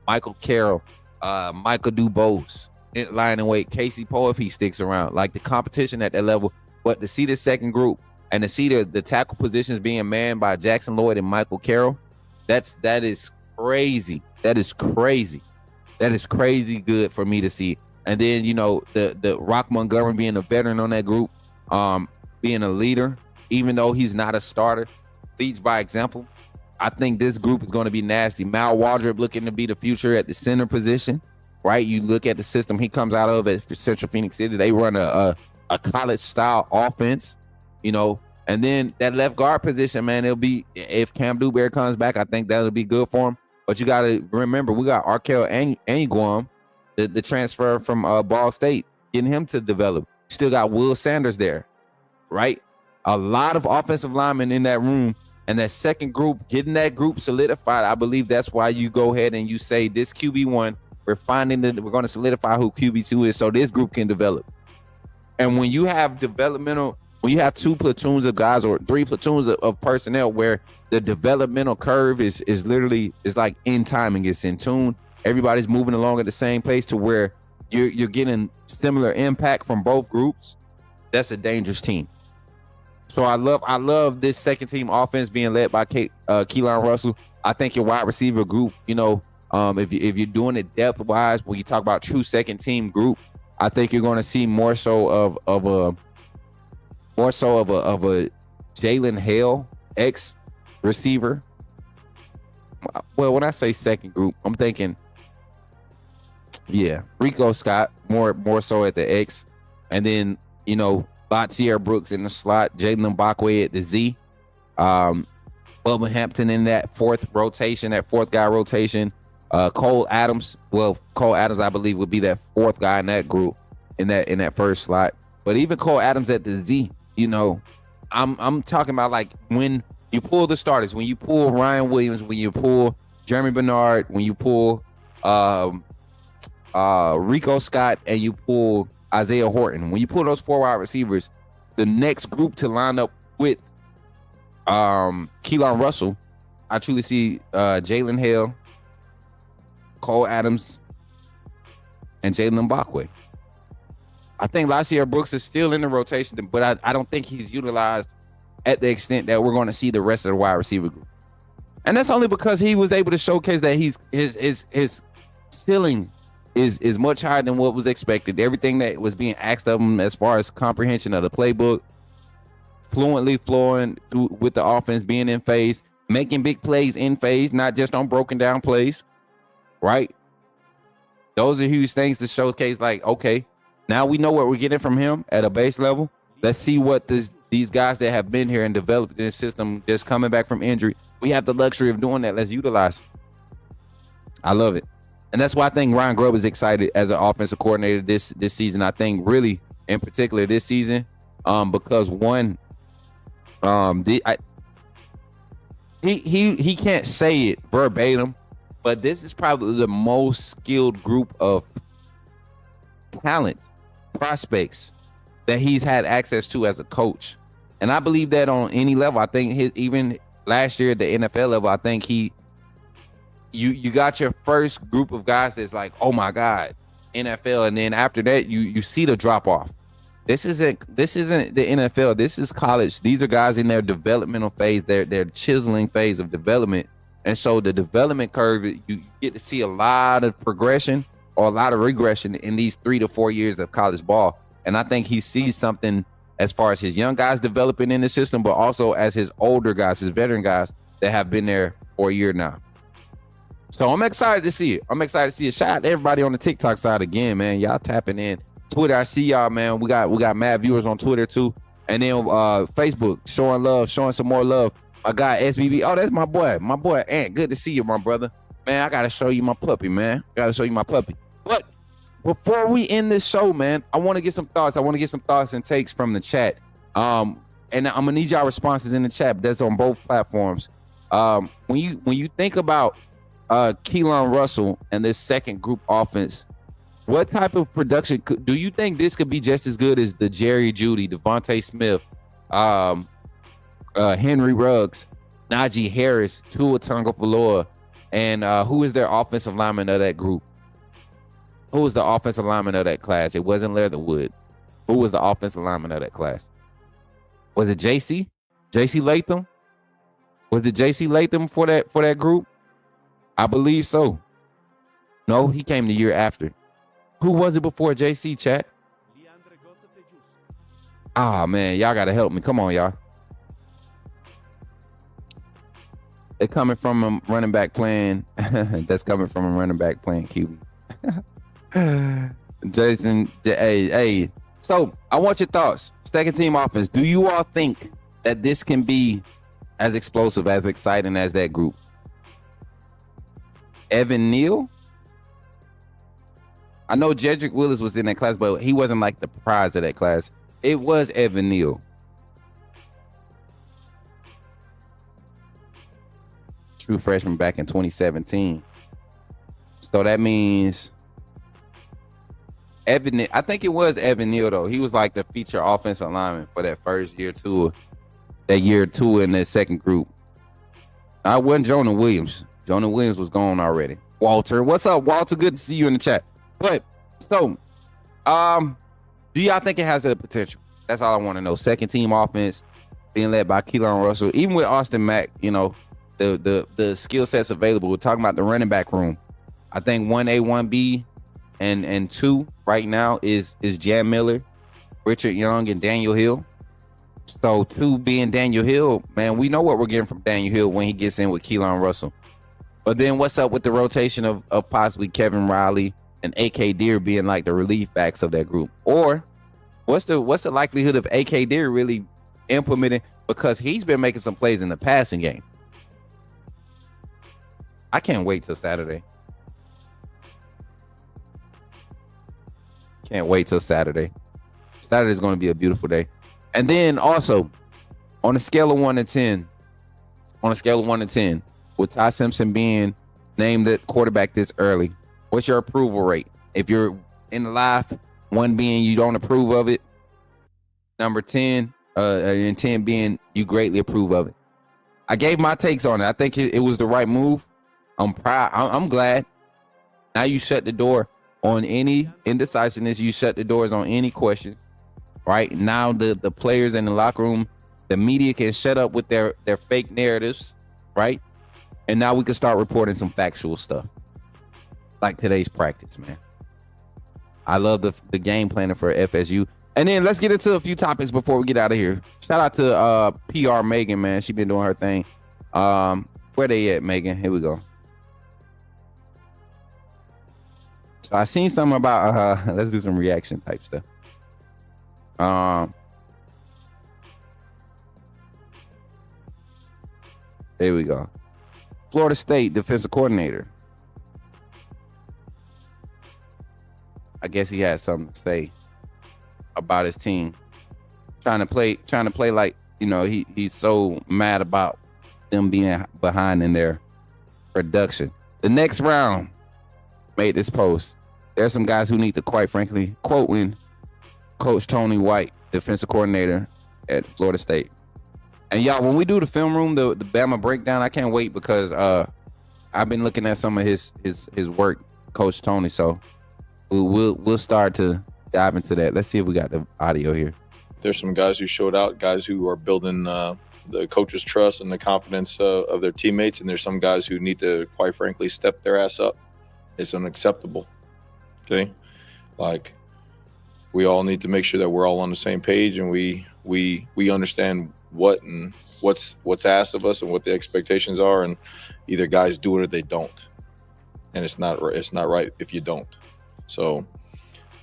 Michael Carroll, Michael Dubose lying in wait, Casey Poe if he sticks around. Like the competition at that level. But to see the second group and to see the tackle positions being manned by Jackson Lloyd and Michael Carroll, that is crazy. That is crazy. That is crazy good for me to see. And then, the Rock Montgomery being a veteran on that group, being a leader, even though he's not a starter, leads by example. I think this group is going to be nasty. Mal Waldrop looking to be the future at the center position, right? You look at the system he comes out of at Central Phoenix City. They run a college-style offense, and then that left guard position, man, it'll be, if Cam Dewberry comes back, I think that'll be good for him. But you got to remember, we got Arkel Anguam, the transfer from Ball State, getting him to develop. Still got Will Sanders there, right? A lot of offensive linemen in that room. And that second group, getting that group solidified, I believe that's why you go ahead and you say this QB1, we're going to solidify who QB2 is so this group can develop. And when you have when you have 2 platoons of guys or 3 platoons of personnel where the developmental curve is like in timing, it's in tune. Everybody's moving along at the same pace to where you're getting similar impact from both groups. That's a dangerous team. So I love this second team offense being led by Keelan Russell. I think your wide receiver group, if you're doing it depth wise, when you talk about true second team group, I think you're going to see more so of a Jalen Hale X receiver. Well, when I say second group, I'm thinking, Rico Scott more so at the X, and then Batier Brooks in the slot, Jalen Mbakwe at the Z, Bubba Hampton in that fourth guy rotation, Cole Adams. Well, Cole Adams, I believe, would be that fourth guy in that group in that first slot. But even Cole Adams at the Z, I'm talking about like when you pull the starters, when you pull Ryan Williams, when you pull Jeremy Bernard, when you pull Rico Scott, and you pull Isaiah Horton. When you pull those 4 wide receivers, the next group to line up with Keelan Russell, I truly see Jalen Hale, Cole Adams, and Jalen Mbakwe. I think Batier Brooks is still in the rotation, but I don't think he's utilized at the extent that we're going to see the rest of the wide receiver group. And that's only because he was able to showcase that his ceiling is much higher than what was expected. Everything that was being asked of him as far as comprehension of the playbook, fluently flowing with the offense, being in phase, making big plays in phase, not just on broken down plays, right? Those are huge things to showcase, like, okay, now we know what we're getting from him at a base level. Let's see what these guys that have been here and developed this system just coming back from injury. We have the luxury of doing that. Let's utilize it. I love it. And that's why I think Ryan Grubb is excited as an offensive coordinator this season. I think really, in particular this season, because one, he can't say it verbatim, but this is probably the most skilled group of talent prospects that he's had access to as a coach. And I believe that on any level. I think even last year at the NFL level, I think you got your first group of guys that's like, oh my God, NFL. And then after that, you see the drop off. This isn't the NFL. This is college. These are guys in their developmental phase, their chiseling phase of development. And so the development curve, you get to see a lot of progression or a lot of regression in these 3 to 4 years of college ball. And I think he sees something as far as his young guys developing in the system, but also as his older guys, his veteran guys that have been there for a year now. So I'm excited to see it. I'm excited to see it. Shout out to everybody on the TikTok side again, man. Y'all tapping in. Twitter, I see y'all, man. We got mad viewers on Twitter too. And then Facebook, showing love, showing some more love. My guy SBB. Oh, that's my boy. My boy Ant. Good to see you, my brother. Man, I gotta show you my puppy, man. Gotta show you my puppy. But before we end this show, man, I want to get some thoughts. I want to get some thoughts and takes from the chat. And I'm gonna need y'all responses in the chat. That's on both platforms. When you think about Keelan Russell and this second group offense, what type of production do you think this could be just as good as the Jerry Jeudy, Devontae Smith, Henry Ruggs, Najee Harris, Tua Tagovailoa, and who is their offensive lineman of that group? Who was the offensive lineman of that class? It wasn't Leatherwood. Who was the offensive lineman of that class? Was it JC Latham? Was it JC Latham for that group? I believe so. No, he came the year after. Who was it before JC, chat? Ah, man, y'all got to help me. Come on, y'all. They're coming from a running back playing. That's coming from a running back playing QB. Jason, hey. So I want your thoughts. Second team offense. Do you all think that this can be as explosive, as exciting as that group? Evan Neal? I know Jedrick Willis was in that class, but he wasn't like the prize of that class. It was Evan Neal. True freshman back in 2017. So that means I think it was Evan Neal, though. He was like the feature offensive lineman for that first year tour. That year two in the second group. I wasn't Jonah Williams. Jonah Williams was gone already. Walter, what's up, Walter? Good to see you in the chat. But so, do y'all think it has the potential? That's all I want to know. Second team offense being led by Keelan Russell, even with Austin Mack, you know, the skill sets available. We're talking about the running back room. I think 1A, 1B, and 2 right now is Jam Miller, Richard Young, and Daniel Hill. So 2 being Daniel Hill, man, we know what we're getting from Daniel Hill when he gets in with Keelan Russell. But then what's up with the rotation of possibly Kevin Riley and AK Deer being like the relief backs of that group? Or what's the likelihood of AK Deer really implementing, because he's been making some plays in the passing game? I can't wait till Saturday. Can't wait till Saturday. Saturday's going to be a beautiful day. And then also, on a scale of 1 to 10, with Ty Simpson being named the quarterback this early, what's your approval rate? If you're in the live, 1 being you don't approve of it, number 10, and 10 being you greatly approve of it. I gave my takes on it. I think it was the right move. I'm proud. I'm glad. Now you shut the door on any indecisiveness. You shut the doors on any questions. Right now, the players in the locker room, the media can shut up with their fake narratives, right? And now we can start reporting some factual stuff, like today's practice, man. I love the game planning for FSU. And then let's get into a few topics before we get out of here. Shout out to PR Megan, man. She been doing her thing. Where they at, Megan? Here we go. So I seen something about let's do some reaction type stuff. There we go. Florida State defensive coordinator. I guess he had something to say about his team. trying to play like, you know, he's so mad about them being behind in their production. The next round made this post. There's some guys who need to, quite frankly, quoting Coach Tony White, defensive coordinator at Florida State. And y'all, when we do the film room, the Bama breakdown, I can't wait because I've been looking at some of his work, Coach Tony. So we'll start to dive into that. Let's see if we got the audio here. There's some guys who showed out, guys who are building the coach's trust and the confidence of their teammates. And there's some guys who need to, quite frankly, step their ass up. It's unacceptable. Okay. Like, we all need to make sure that we're all on the same page and we understand what's asked of us and what the expectations are. And either guys do it or they don't. And it's not right if you don't. So,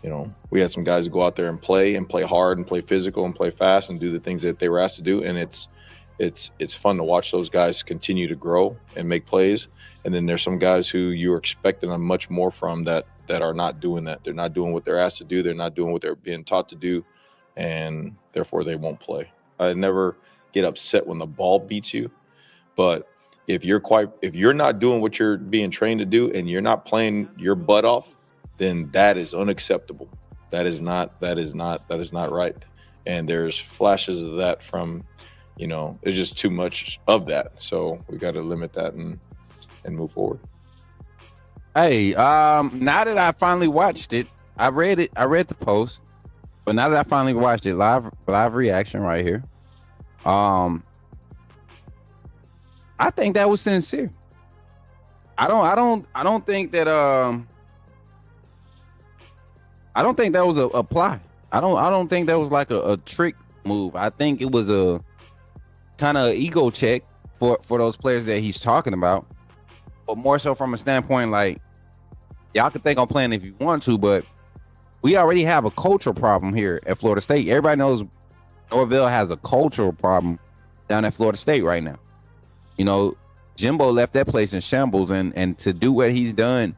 you know, we had some guys go out there and play hard and play physical and play fast and do the things that they were asked to do. And it's fun to watch those guys continue to grow and make plays. And then there's some guys who you're expecting much more from that are not doing that. They're not doing what they're asked to do. They're not doing what they're being taught to do. And therefore they won't play. I never get upset when the ball beats you. But if you're not doing what you're being trained to do and you're not playing your butt off, then that is unacceptable. That is not right. And there's flashes of that from, you know, there's just too much of that. So we got to limit that and move forward. Hey, now that I finally watched it, I read the post, but now that I finally watched it, live reaction right here. I think that was sincere. I don't think that I don't think that was a ply. I don't think that was like a trick move. I think it was a kind of ego check for those players that he's talking about, but more so from a standpoint like, y'all can think I'm playing if you want to, but we already have a cultural problem here at Florida State. Everybody knows Norvell has a cultural problem down at Florida State right now. You know, Jimbo left that place in shambles, and to do what he's done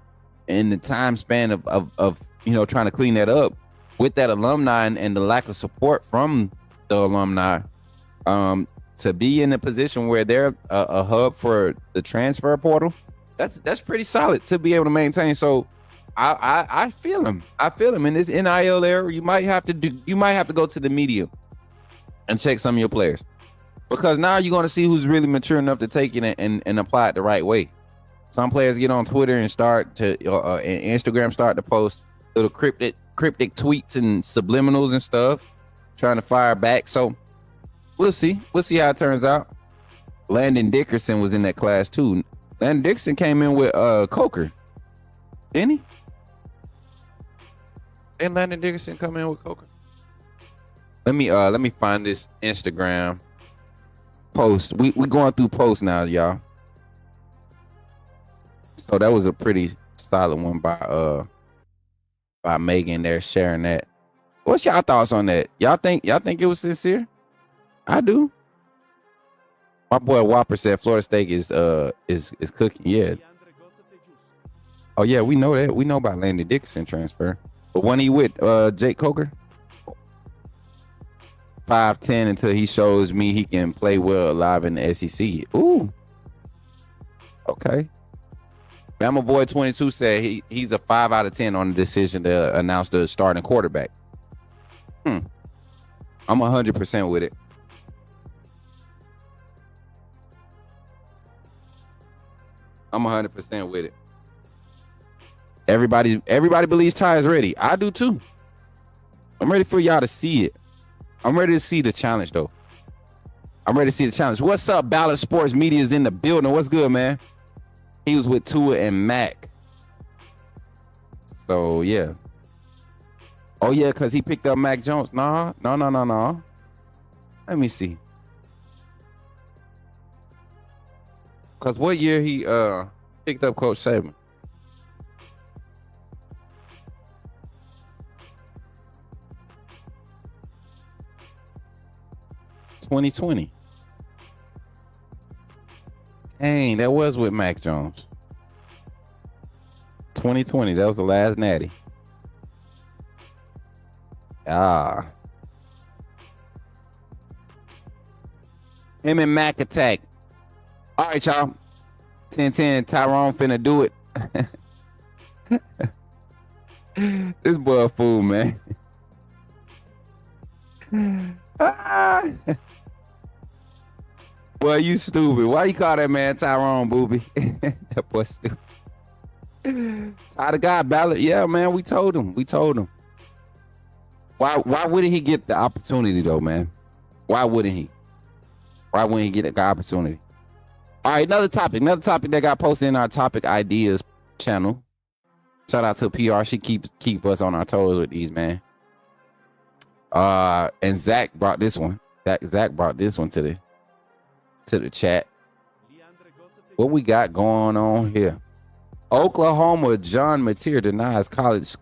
in the time span of you know, trying to clean that up with that alumni and the lack of support from the alumni, to be in a position where they're a hub for the transfer portal, that's pretty solid to be able to maintain. So I feel him. I feel him in this NIL era. You might have to go to the media and check some of your players, because now you're going to see who's really mature enough to take it and apply it the right way. Some players get on Twitter and start to and Instagram start to post little cryptic tweets and subliminals and stuff, trying to fire back. So we'll see how it turns out. Landon Dickerson was in that class too. Landon Dickerson came in with Coker, didn't he? Didn't Landon Dickerson come in with Coker? Let me find this Instagram post. We going through posts now, y'all. So that was a pretty solid one by Megan there, sharing that. What's y'all thoughts on that? Y'all think it was sincere? I do. My boy Whopper said Florida State is cooking. Yeah. Oh yeah, we know that. We know about Landon Dickerson transfer. But when he with Jake Coker, 5'10" until he shows me he can play well live in the SEC. Ooh. Okay. Bama Boy 22 said he's a 5 out of 10 on the decision to announce the starting quarterback. I'm 100% with it. I'm 100% with it. Everybody believes Ty is ready. I do too. I'm ready for y'all to see it. I'm ready to see the challenge though. I'm ready to see the challenge. What's up, Ballard Sports Media is in the building. What's good, man? He was with Tua and Mac. So yeah. Oh yeah, because he picked up Mac Jones. No. Let me see. Because what year he picked up Coach Saban? (2020). Dang, that was with Mac Jones. 2020, that was the last natty. Him and Mac attack. All right, y'all. 10-10. Tyrone finna do it. This boy a fool, man. Boy, you stupid. Why you call that man Tyrone, booby? That boy stupid. Ty the guy, Ballard. Yeah, man, we told him. Why wouldn't he get the opportunity, though, man? Why wouldn't he? Why wouldn't he get the opportunity? All right, another topic that got posted in our topic ideas channel. Shout out to PR. She keep us on our toes with these, man. And Zach brought this one. Zach brought this one to the chat. What we got going on here? Oklahoma John Mateer denies college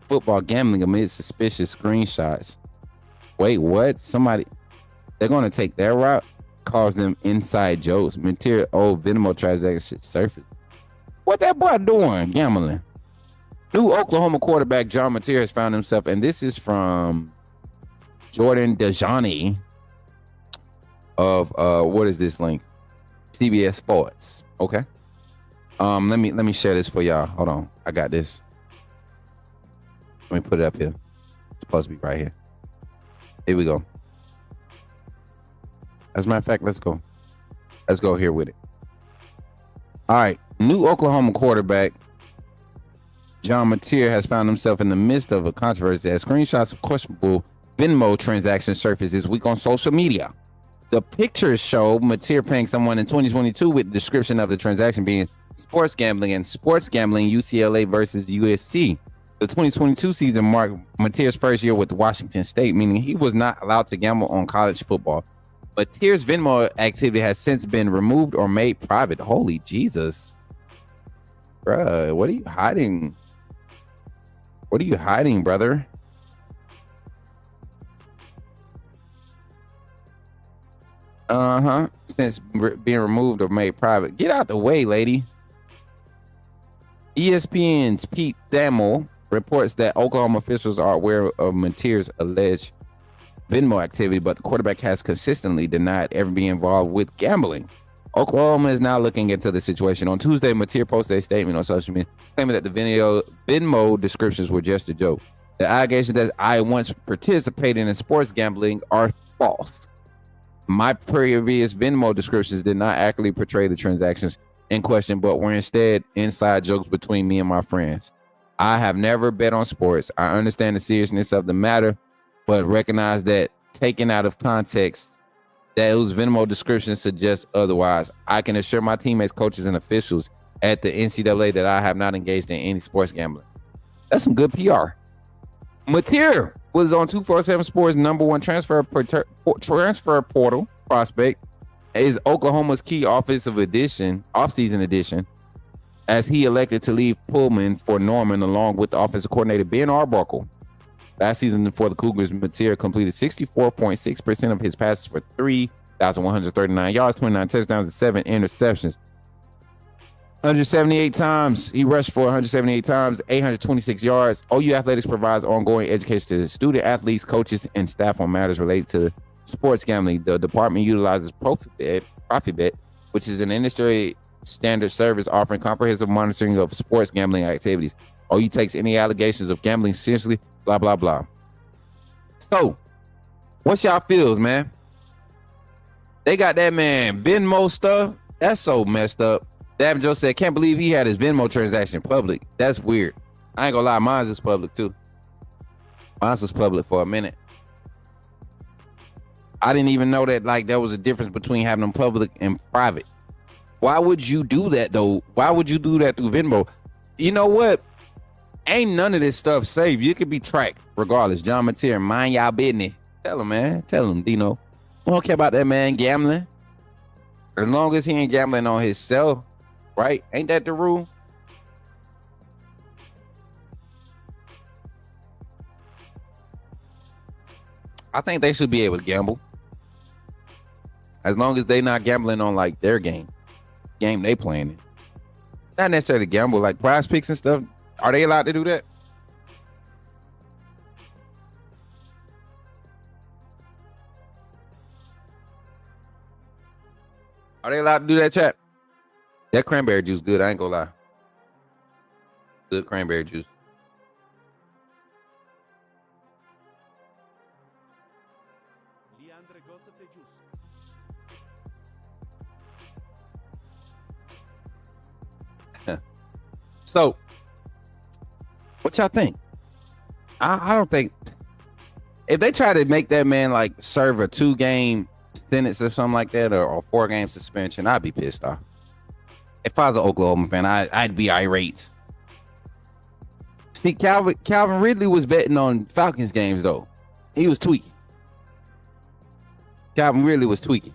football gambling amid suspicious screenshots. Wait, what? They're going to take that route? Cause them inside jokes. Mateer old Venmo transaction surface. What that boy doing? Gambling. New Oklahoma quarterback John Mateer has found himself, and this is from Jordan Dejani of what is this link? CBS Sports. Okay. Let me share this for y'all. Hold on. I got this. Let me put it up here. It's supposed to be right here. Here we go. As a matter of fact, let's go. Let's go here with it. All right. New Oklahoma quarterback John Mateer has found himself in the midst of a controversy as screenshots of questionable Venmo transactions surfaced this week on social media. The pictures show Mateer paying someone in 2022 with the description of the transaction being sports gambling UCLA versus USC. The 2022 season marked Mateer's first year with Washington State, meaning he was not allowed to gamble on college football. Mateer's Venmo activity has since been removed or made private. Holy Jesus. Bruh, what are you hiding? What are you hiding, brother? Since being removed or made private. Get out the way, lady. ESPN's Pete Thamel reports that Oklahoma officials are aware of Mateer's alleged Venmo activity, but the quarterback has consistently denied ever being involved with gambling. Oklahoma is now looking into the situation. On Tuesday, Mateer posted a statement on social media claiming that the Venmo descriptions were just a joke. The allegations that I once participated in sports gambling are false. My previous Venmo descriptions did not accurately portray the transactions in question, but were instead inside jokes between me and my friends. I have never bet on sports. I understand the seriousness of the matter, but recognize that taken out of context, those Venmo descriptions suggest otherwise. I can assure my teammates, coaches, and officials at the NCAA that I have not engaged in any sports gambling. That's some good PR. Mateer was on 247 Sports' #1 transfer portal prospect, is Oklahoma's key offseason addition, as he elected to leave Pullman for Norman along with the offensive coordinator Ben Arbuckle. Last season for the Cougars, Mateer completed 64.6% of his passes for 3,139 yards, 29 touchdowns, and 7 interceptions. 178 times. He rushed for 178 times, 826 yards. OU Athletics provides ongoing education to student athletes, coaches, and staff on matters related to sports gambling. The department utilizes ProfitBet, which is an industry standard service offering comprehensive monitoring of sports gambling activities. OU takes any allegations of gambling seriously, blah, blah, blah. So, what's y'all feels, man? They got that man Venmo stuff. That's so messed up. Davin Joe said, can't believe he had his Venmo transaction public. That's weird. I ain't gonna lie, mine is public too. Mine was public for a minute. I didn't even know that like there was a difference between having them public and private. Why would you do that though? Why would you do that through Venmo? You know what? Ain't none of this stuff safe. You could be tracked regardless. John Mateer, mind y'all business. Tell him, man. Tell him, Dino. I don't care about that man gambling. As long as he ain't gambling on himself, right? Ain't that the rule? I think they should be able to gamble. As long as they not gambling on like their game they playing in. Not necessarily gamble, like prize picks and stuff. Are they allowed to do that? Are they allowed to do that, chat? That cranberry juice good. I ain't gonna lie. Good cranberry juice. So, what y'all think? I don't think if they try to make that man like serve a 2-game sentence or something like that, or 4-game suspension, I'd be pissed off. If I was an Oklahoma fan, I'd be irate. See, Calvin Ridley was betting on Falcons games though. He was tweaking. Calvin Ridley was tweaking.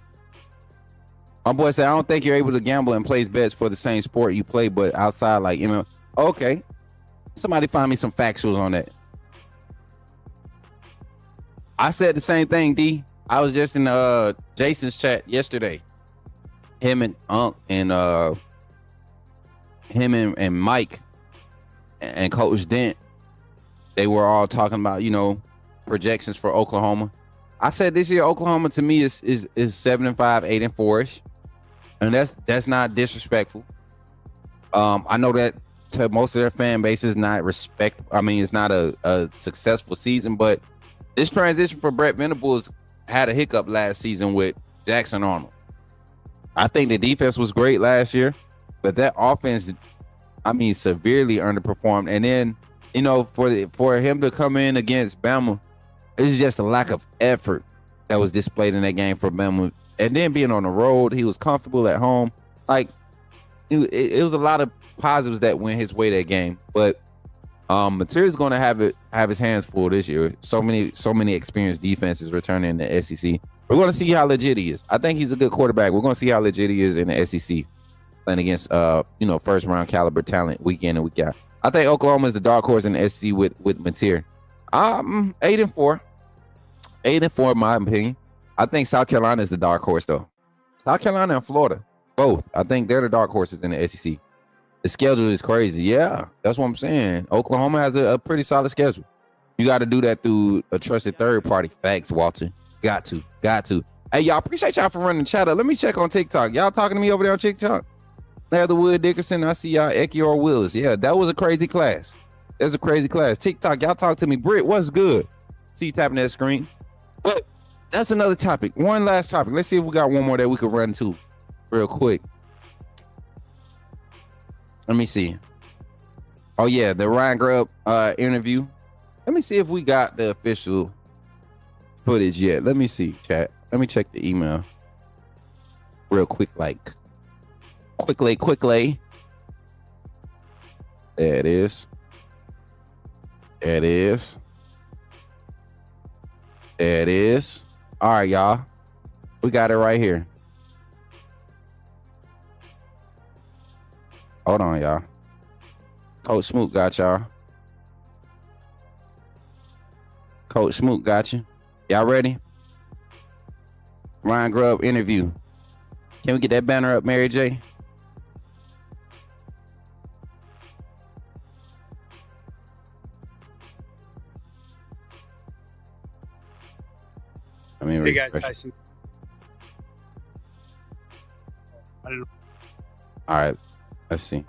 My boy said, I don't think you're able to gamble and place bets for the same sport you play, but outside, like, okay. Somebody find me some factuals on that. I said the same thing, D. I was just in Jason's chat yesterday. Him and Unc and him and Mike and Coach Dent, they were all talking about, projections for Oklahoma. I said this year Oklahoma to me is 7-5, 8-4ish. And that's not disrespectful. I know that to most of their fan base is not respect. I mean, it's not a successful season, but this transition for Brett Venables had a hiccup last season with Jackson Arnold. I think the defense was great last year, but that offense, I mean, severely underperformed. And then, for him to come in against Bama, it's just a lack of effort that was displayed in that game for Bama. And then being on the road, he was comfortable at home. Like, it was a lot of positives that went his way that game. But Material's going to have his hands full this year. So many experienced defenses returning in the SEC. We're going to see how legit he is. I think he's a good quarterback. We're going to see how legit he is in the SEC, playing against first round caliber talent week in and week out. I think Oklahoma is the dark horse in the SEC with Material. 8-4, 8-4 in my opinion. I think South Carolina is the dark horse though. South Carolina and Florida, both. I think they're the dark horses in the SEC. The schedule is crazy. Yeah, that's what I'm saying. Oklahoma has a pretty solid schedule. You got to do that through a trusted third party. Facts, Walter. Got to. Hey, y'all, appreciate y'all for running the chat up. Let me check on TikTok. Y'all talking to me over there on TikTok? Leatherwood Dickerson, I see y'all. Ekior Willis. Yeah, that was a crazy class. That's a crazy class. TikTok, y'all talk to me. Britt, what's good? See you tapping that screen. But that's another topic. One last topic. Let's see if we got one more that we could run to real quick. Let me see. Oh, yeah, the Ryan Grubb interview. Let me see if we got the official footage yet. Let me see, chat. Let me check the email real quick, quickly. There it is. All right, y'all. We got it right here. Hold on, y'all. Coach Smook got y'all. Coach Smook got you. Y'all ready? Ryan Grubb interview. Can we get that banner up, Mary J? Hey guys, Tyson. I don't know. All right, let's see.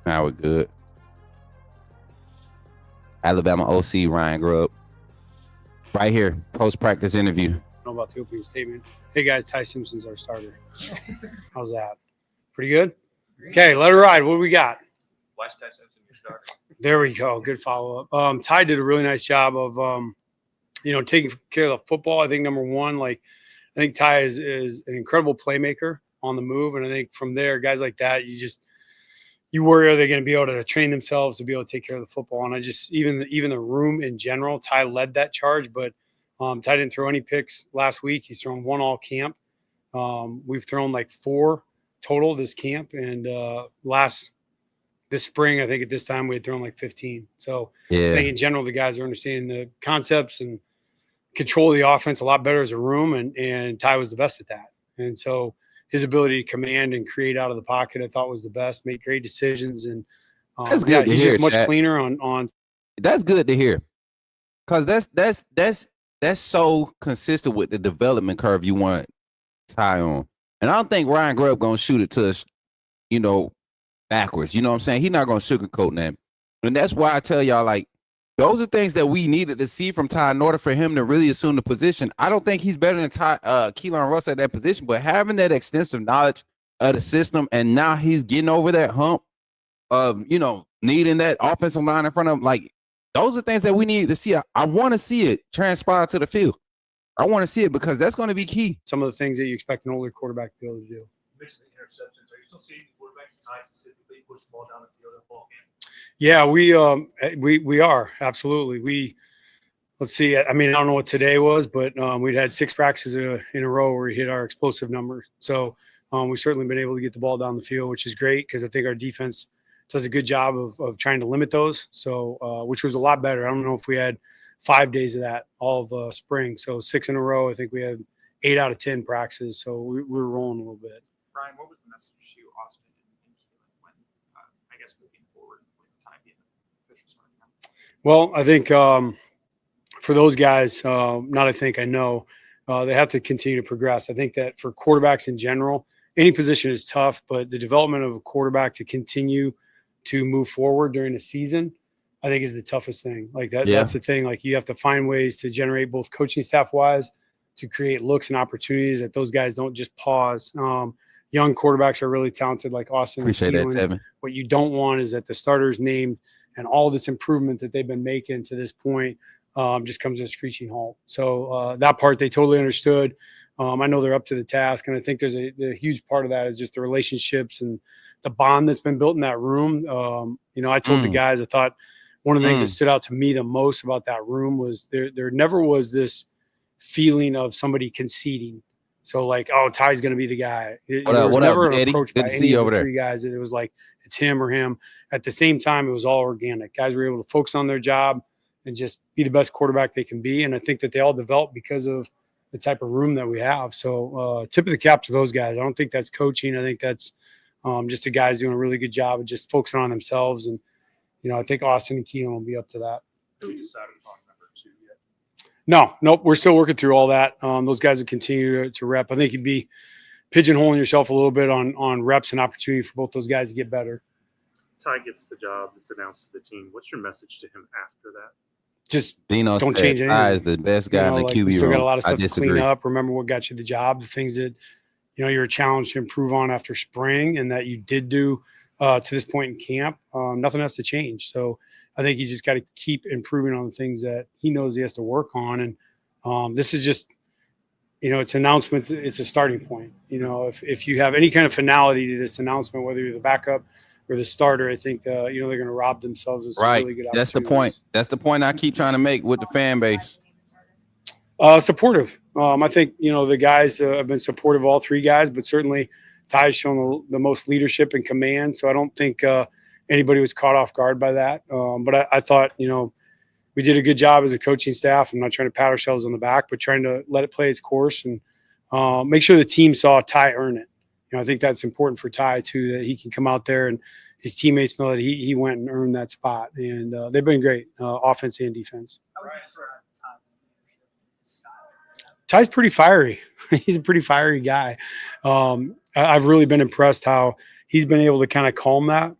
Now we're good. Alabama OC Ryan Grubb. Right here, post-practice interview. I don't know about the opening statement. Hey guys, Ty Simpson's our starter. How's that? Pretty good? Okay, let her ride. What do we got? Watch Ty Simpson your starter. There we go. Good follow-up. Ty did a really nice job of taking care of the football. I think number one, I think Ty is an incredible playmaker on the move. And I think from there, guys like that, you worry, are they going to be able to train themselves to be able to take care of the football? And I just, even the room in general, Ty led that charge, but Ty didn't throw any picks last week. He's thrown one all camp. We've thrown 4 total this camp. And this spring, I think at this time we had thrown 15. So yeah. I think in general, the guys are understanding the concepts and control the offense a lot better as a room. And Ty was the best at that. And so his ability to command and create out of the pocket, I thought was the best, make great decisions. And that's good to he's hear, just much Chad. cleaner on. That's good to hear. Cause that's so consistent with the development curve you want Ty on. And I don't think Ryan Grubb going to shoot it to us, you know, backwards. You know what I'm saying? He's not going to sugarcoat that. And that's why I tell y'all, like, those are things that we needed to see from Ty in order for him to really assume the position. I don't think he's better than Keelan Russell at that position, but having that extensive knowledge of the system, and now he's getting over that hump of, you know, needing that offensive line in front of him, like, those are things that we need to see. I want to see it transpire to the field. I want to see it because that's going to be key. Some of the things that you expect an older quarterback to be able to do. You mentioned the interceptions. Are you still seeing quarterbacks and Ty specifically push the ball down the field at ball camp? Yeah, we are absolutely. Let's see. I mean, I don't know what today was, but we'd had 6 practices in a row where we hit our explosive number. So we've certainly been able to get the ball down the field, which is great because I think our defense does a good job of trying to limit those. So which was a lot better. I don't know if we had 5 days of that all of spring. So 6 in a row. I think we had 8 out of 10 practices. So we were rolling a little bit. Brian, what was the message to you, Austin, and Keelan when, I guess, moving forward with Ty being the official starting now? Well, I think for those guys, I know, they have to continue to progress. I think that for quarterbacks in general, any position is tough, but the development of a quarterback to continue to move forward during the season, I think is the toughest thing. Like that, Yeah. That's the thing. Like you have to find ways to generate both coaching staff wise to create looks and opportunities that those guys don't just pause. Young quarterbacks are really talented, like Austin. Appreciate and that, Keelan. Tevin. What you don't want is that the starters named and all this improvement that they've been making to this point just comes to a screeching halt. So that part they totally understood. I know they're up to the task, and I think there's a huge part of that is just the relationships and the bond that's been built in that room. I told the guys, I thought one of the things that stood out to me the most about that room was there never was this feeling of somebody conceding. So like, oh, Ty's going to be the guy. There was never an approach by any of the 3 guys that it was like it's him or him. At the same time, it was all organic. Guys were able to focus on their job and just be the best quarterback they can be. And I think that they all developed because of the type of room that we have. So tip of the cap to those guys. I don't think that's coaching. I think that's just the guys doing a really good job of just focusing on themselves. And, I think Austin and Keelan will be up to that. Have we decided on number 2 yet? Nope. We're still working through all that. Those guys will continue to rep. I think you'd be pigeonholing yourself a little bit on reps and opportunity for both those guys to get better. Ty gets the job. It's announced to the team. What's your message to him after that? Just Dino don't change anything. Ty is the best guy in the QB room. We still got a lot of stuff I to clean up. Remember what got you the job, the things that, you're challenged to improve on after spring and that you did do to this point in camp. Nothing has to change. So I think he's just got to keep improving on the things that he knows he has to work on. And this is just, it's an announcement. It's a starting point. If you have any kind of finality to this announcement, whether you're the backup or the starter, I think they're going to rob themselves of some really good opportunities. That's the point. That's the point I keep trying to make with the fan base. Supportive. I think, the guys have been supportive, all 3 guys, but certainly Ty's shown the most leadership and command. So I don't think anybody was caught off guard by that. But I thought, we did a good job as a coaching staff. I'm not trying to pat ourselves on the back, but trying to let it play its course and make sure the team saw Ty earn it. I think that's important for Ty too, that he can come out there and his teammates know that he went and earned that spot. And they've been great, offense and defense. Ty's pretty fiery. He's a pretty fiery guy. I've really been impressed how he's been able to kind of calm that.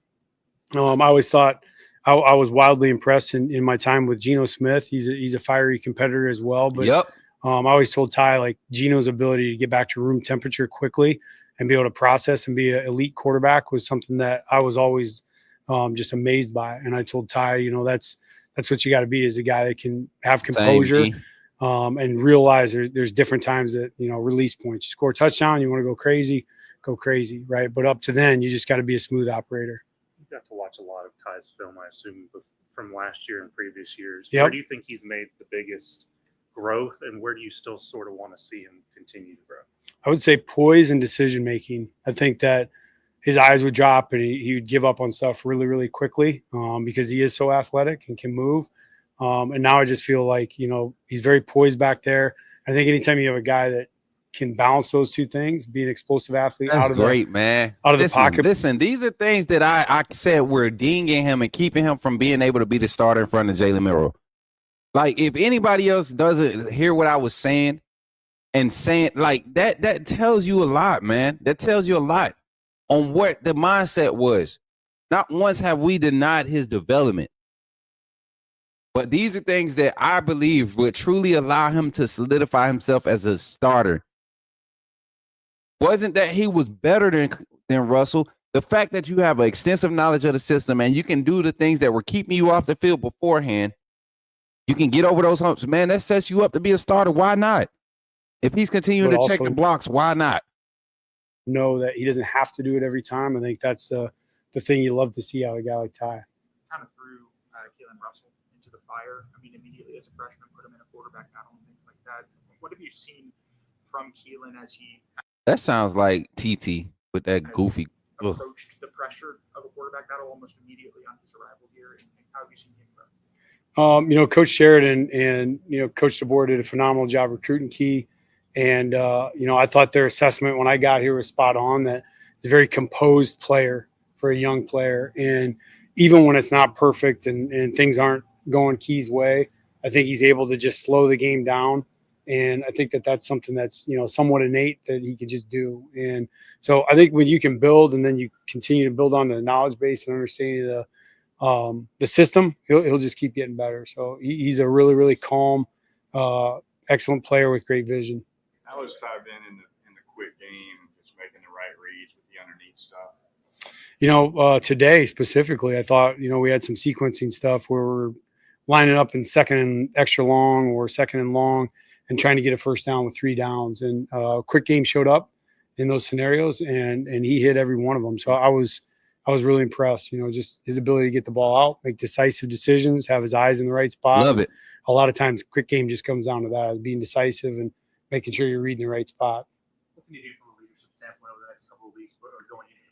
I always thought I was wildly impressed in my time with Geno Smith. He's a fiery competitor as well. But I always told Ty, like, Geno's ability to get back to room temperature quickly and be able to process and be an elite quarterback was something that I was always just amazed by. And I told Ty, that's what you got to be, is a guy that can have composure. And realize there's different times that, release points. You score a touchdown, you want to go crazy, right? But up to then, you just got to be a smooth operator. You got to watch a lot of Ty's film, I assume, from last year and previous years. Yep. Where do you think he's made the biggest growth, and where do you still sort of want to see him continue to grow? I would say poise and decision making. I think that his eyes would drop and he would give up on stuff really, really quickly because he is so athletic and can move. And now I just feel like, he's very poised back there. I think anytime you have a guy that can balance those 2 things, be an explosive athlete, That's out of great, man. Out of the pocket. Listen, these are things that I said were dinging him and keeping him from being able to be the starter in front of Jalen Milroe. Like, if anybody else doesn't hear what I was saying, and saying like that tells you a lot, man. That tells you a lot on what the mindset was. Not once have we denied his development. But these are things that I believe would truly allow him to solidify himself as a starter. Wasn't that he was better than Russell? The fact that you have an extensive knowledge of the system and you can do the things that were keeping you off the field beforehand, you can get over those humps. Man, that sets you up to be a starter. Why not? If he's continuing But to check also- the blocks, why not? Know that he doesn't have to do it every time. I think that's the thing you love to see out of a guy like Ty. Kind of threw Keelan Russell into the fire. I mean, immediately as a freshman, put him in a quarterback battle and things like that. What have you seen from Keelan as he That sounds like TT with that goofy. Ugh. approached the pressure of a quarterback battle almost immediately on his arrival here? And how have you seen him grow? Coach Sheridan and Coach DeBoer did a phenomenal job recruiting Key. And, I thought their assessment when I got here was spot on, that he's a very composed player for a young player. And even when it's not perfect and things aren't going Key's way, I think he's able to just slow the game down. And I think that's something that's, somewhat innate that he can just do. And so I think when you can build and then you continue to build on the knowledge base and understanding the system, he'll just keep getting better. So he's a really, really calm, excellent player with great vision. How has Ty been in the quick game, just making the right reads with the underneath stuff? Today specifically, I thought, we had some sequencing stuff where we're lining up in second and extra long or second and long and trying to get a first down with 3 downs. And quick game showed up in those scenarios and he hit every one of them. So I was really impressed, just his ability to get the ball out, make decisive decisions, have his eyes in the right spot. Love it. A lot of times quick game just comes down to that, being decisive and making sure you're reading the right spot. What can you do from a leadership standpoint over the next couple of weeks or going into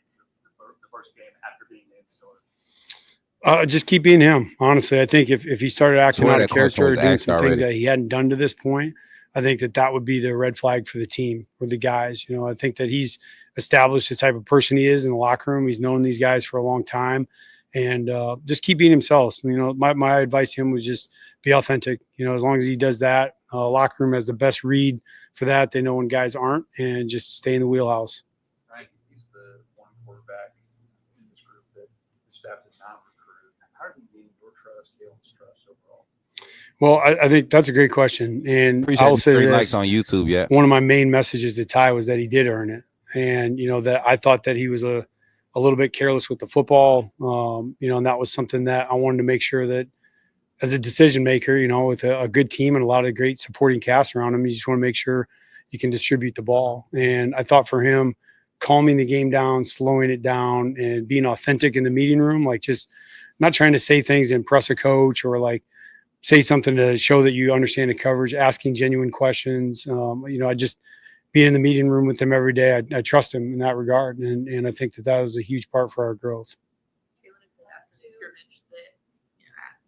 the first game after being named starter? Just keep being him. Honestly, I think if he started acting out of character or doing some things that he hadn't done to this point, I think that would be the red flag for the team or the guys. I think that he's established the type of person he is in the locker room. He's known these guys for a long time, and just keep being himself. My advice to him was just be authentic. As long as he does that, locker room has the best read for that. They know when guys aren't, and just stay in the wheelhouse. Right, he's the one quarterback in this group that the staff did not recruit. How did he gain your trust, Galen's trust overall? Well, I think that's a great question, and Appreciate I will say the 3 this: likes on YouTube. Yeah, one of my main messages to Ty was that he did earn it, and that I thought that he was a little bit careless with the football, and that was something that I wanted to make sure that as a decision maker, with a good team and a lot of great supporting cast around him, you just want to make sure you can distribute the ball. And I thought for him, calming the game down, slowing it down, and being authentic in the meeting room, like just not trying to say things to impress a coach or like say something to show that you understand the coverage, asking genuine questions. I just being in the meeting room with him every day. I trust him in that regard. And I think that was a huge part for our growth. Scrimmage that,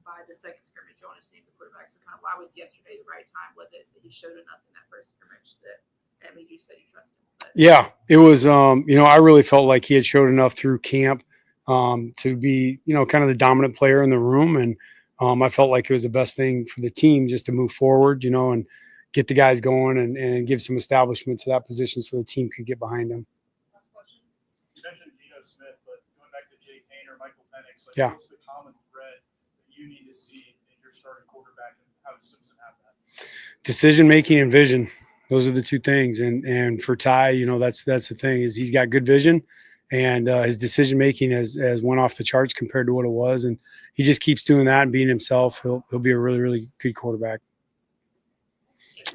by the second scrimmage, on his name, the quarterback. So kind of why was yesterday the right time? Was it that he showed enough in that first scrimmage that, I mean, you said you trust him? But. Yeah, it was, I really felt like he had showed enough through camp to be, kind of the dominant player in the room. And I felt like it was the best thing for the team just to move forward, and get the guys going and give some establishment to that position so the team could get behind him. You mentioned Geno Smith, but going back to Jay Payne or Michael Penix, Yeah. What's the common thread that you need to see in your starting quarterback, and how does Simpson have that? Decision making and vision. Those are the two things. And for Ty, that's the thing is he's got good vision, and his decision making has went off the charts compared to what it was. And he just keeps doing that and being himself. He'll be a really, really good quarterback.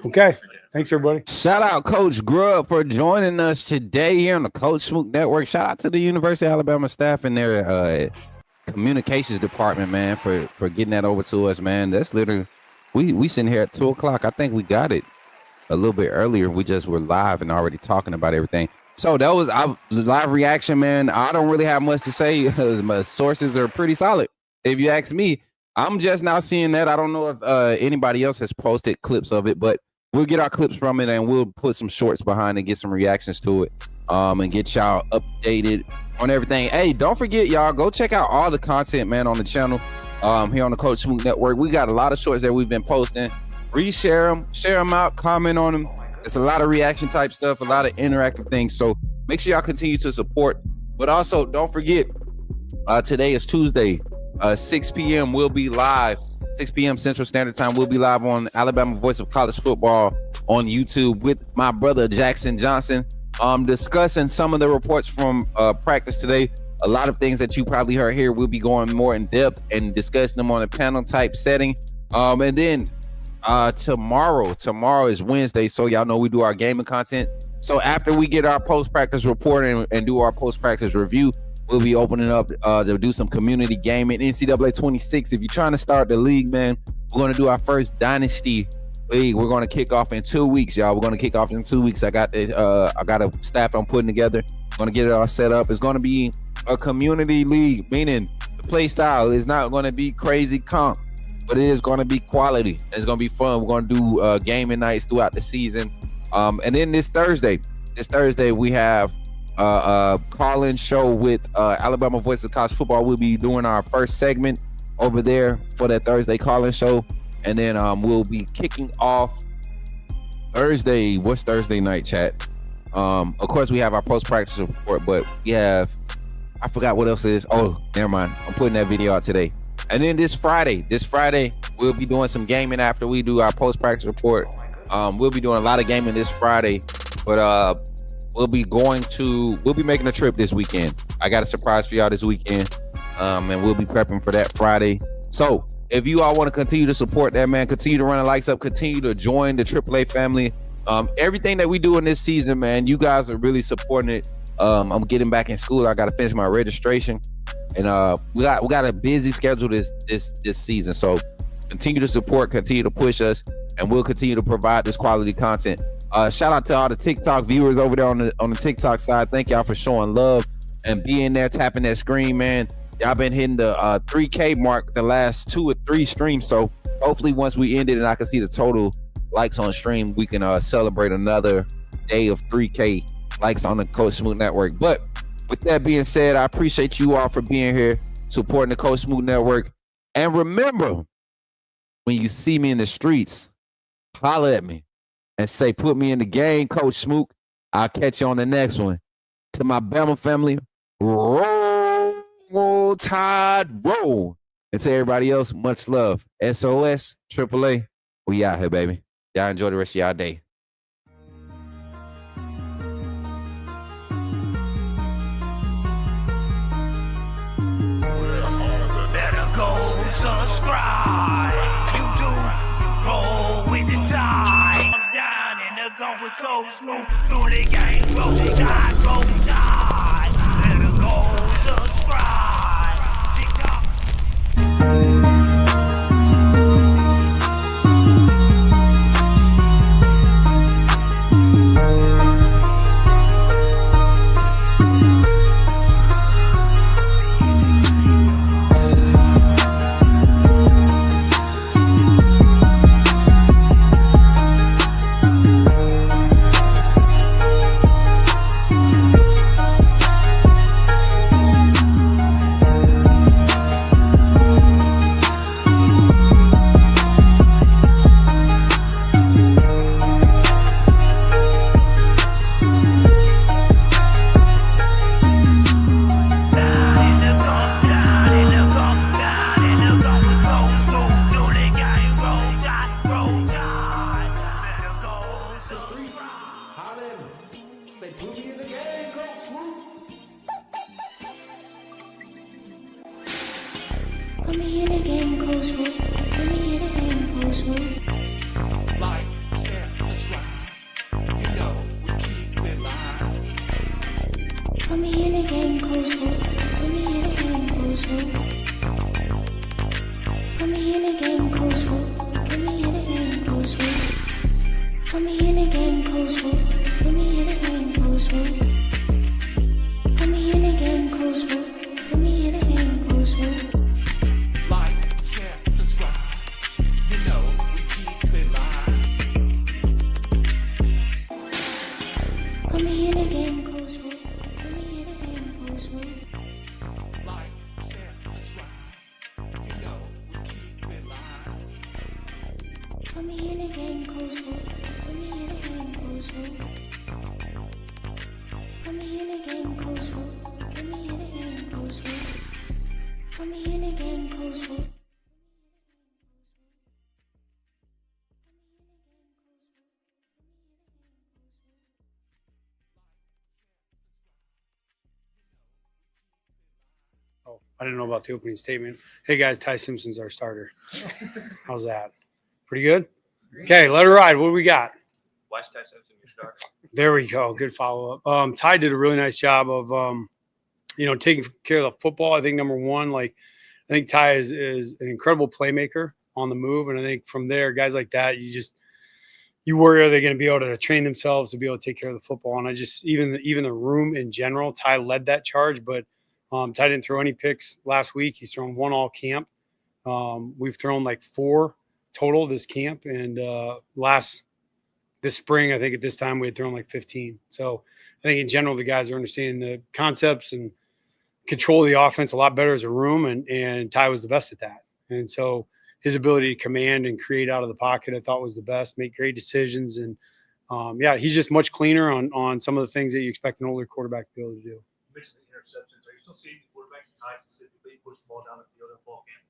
Okay. Thanks, everybody. Shout out Coach Grubb for joining us today here on the Coach Smook Network. Shout out to the University of Alabama staff and their communications department, man, for getting that over to us, man. That's literally we sitting here at 2:00. I think we got it a little bit earlier. We just were live and already talking about everything. So that was our live reaction, man. I don't really have much to say. My sources are pretty solid. If you ask me, I'm just now seeing that. I don't know if anybody else has posted clips of it, but we'll get our clips from it and we'll put some shorts behind and get some reactions to it, and get y'all updated on everything. Hey, don't forget, y'all, go check out all the content, man, on the channel here on the Coach Smook Network. We got a lot of shorts that we've been posting. Reshare them, share them out, comment on them. It's a lot of reaction type stuff, a lot of interactive things. So make sure y'all continue to support. But also, don't forget, today is Tuesday. 6 p.m. we'll be live. 6 p.m. Central Standard Time. We'll be live on Alabama Voice of College Football on YouTube with my brother Jackson Johnson, discussing some of the reports from practice today. A lot of things that you probably heard here, we'll be going more in depth and discussing them on a panel type setting. And then tomorrow is Wednesday, so y'all know we do our gaming content. So after we get our post-practice report and do our post-practice review, we'll be opening up to do some community gaming. NCAA 26, if you're trying to start the league, man, we're going to do our first Dynasty League. We're going to kick off in 2 weeks, y'all. We're going to kick off in 2 weeks. I got a staff I'm putting together. I'm going to get it all set up. It's going to be a community league, meaning the play style is not going to be crazy comp, but it is going to be quality. It's going to be fun. We're going to do gaming nights throughout the season. And then this Thursday we have a call-in show with Alabama Voice of College Football. We'll be doing our first segment over there for that Thursday call-in show. And then we'll be kicking off Thursday. What's Thursday night, chat? Of course, we have our post-practice report, but we have, I forgot what else it is. Oh, never mind. I'm putting that video out today. And then this Friday, we'll be doing some gaming after we do our post-practice report. We'll be doing a lot of gaming this Friday, but we'll be making a trip this weekend. I got a surprise for y'all this weekend, and we'll be prepping for that Friday. So if you all want to continue to support that, man, continue to run the likes up, continue to join the AAA family. Everything that we do in this season, man, you guys are really supporting it. I'm getting back in school. I got to finish my registration, and we got a busy schedule this season. So continue to support, continue to push us, and we'll continue to provide this quality content. Shout out to all the TikTok viewers over there on the TikTok side. Thank y'all for showing love and being there, tapping that screen, man. Y'all been hitting the 3K mark the last 2 or 3 streams. So hopefully once we end it and I can see the total likes on stream, we can celebrate another day of 3K likes on the Coach Smook Network. But with that being said, I appreciate you all for being here, supporting the Coach Smook Network. And remember, when you see me in the streets, holler at me and say, put me in the game, Coach Smook. I'll catch you on the next one. To my Bama family, roll Tide, roll. And to everybody else, much love. SOS, AAA, we out here, baby. Y'all enjoy the rest of y'all day. Better go subscribe. You do roll with the tide. I'm down in the gun with Coach Smook. Through the game, roll tide, roll tide. Better go subscribe. TikTok. Put me in the game, Coach Smook. Put me in the game, Coach Smook. Like, share, subscribe. You know we keep it live. Put me in the game, Coach Smook. Put me in the game, Coach Smook. Put me in the game, Coach Smook. Put me in the game, Coach Smook. Put me in the game, Coach Smook. Put me in the game, Coach Smook. Put me in the game, Coach Smook. Put me in the game, Coach Smook. Like, share, subscribe. You know we keep it live. Put me in the game, Coach Smook. Put me in the game, Coach Smook. Like, share, subscribe. You know we keep it live. Put me in the game, Coach Smook. Put me in the game, Coach Smook. Put me in the game, Coach Smook. Put me in the game, Coach Smook. Put me in the game, Coach Smook. Oh, I didn't know about the opening statement. Hey guys, Ty Simpson's our starter. How's that? Pretty good? Okay, let it ride. What do we got? Why is Ty Simpson your starter? There we go. Good follow up. Ty did a really nice job of taking care of the football. I think number one, I think Ty is an incredible playmaker on the move. And I think from there, guys like that, you worry, are they going to be able to train themselves to be able to take care of the football? And I just, even the room in general, Ty led that charge, but Ty didn't throw any picks last week. He's thrown one all camp. We've thrown 4 total this camp. And this spring, I think at this time we had thrown 15. So I think in general, the guys are understanding the concepts and control the offense a lot better as a room. And Ty was the best at that. And so his ability to command and create out of the pocket, I thought was the best, make great decisions. And he's just much cleaner on some of the things that you expect an older quarterback to be able to do. You mentioned the interceptions. Are you still seeing quarterbacks and Ty specifically push the ball down the field in fall camp?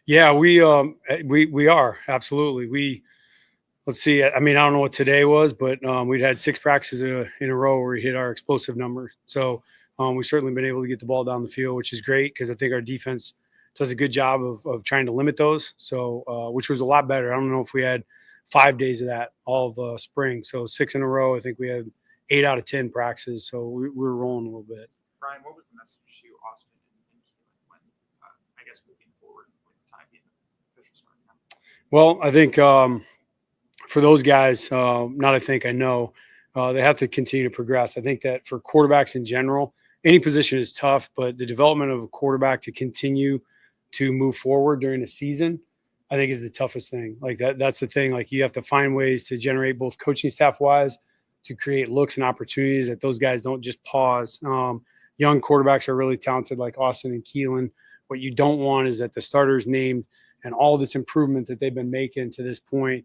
Yeah, we are. Absolutely. Let's see. I mean, I don't know what today was, but we'd had 6 practices in a row where we hit our explosive number. So we've certainly been able to get the ball down the field, which is great because I think our defense does a good job of trying to limit those. So which was a lot better. I don't know if we had 5 days of that all of spring. So 6 in a row. I think we had 8 out of 10 practices. So we were rolling a little bit. Ryan, what was the message to Austin and when, I guess, moving forward with Ty being the official starting now? Well, I think for those guys, I know, they have to continue to progress. I think that for quarterbacks in general, any position is tough, but the development of a quarterback to continue to move forward during the season, I think is the toughest thing. That's the thing. You have to find ways to generate both coaching staff wise to create looks and opportunities that those guys don't just pause. Young quarterbacks are really talented like Austin and Keelan. What you don't want is that the starters named and all this improvement that they've been making to this point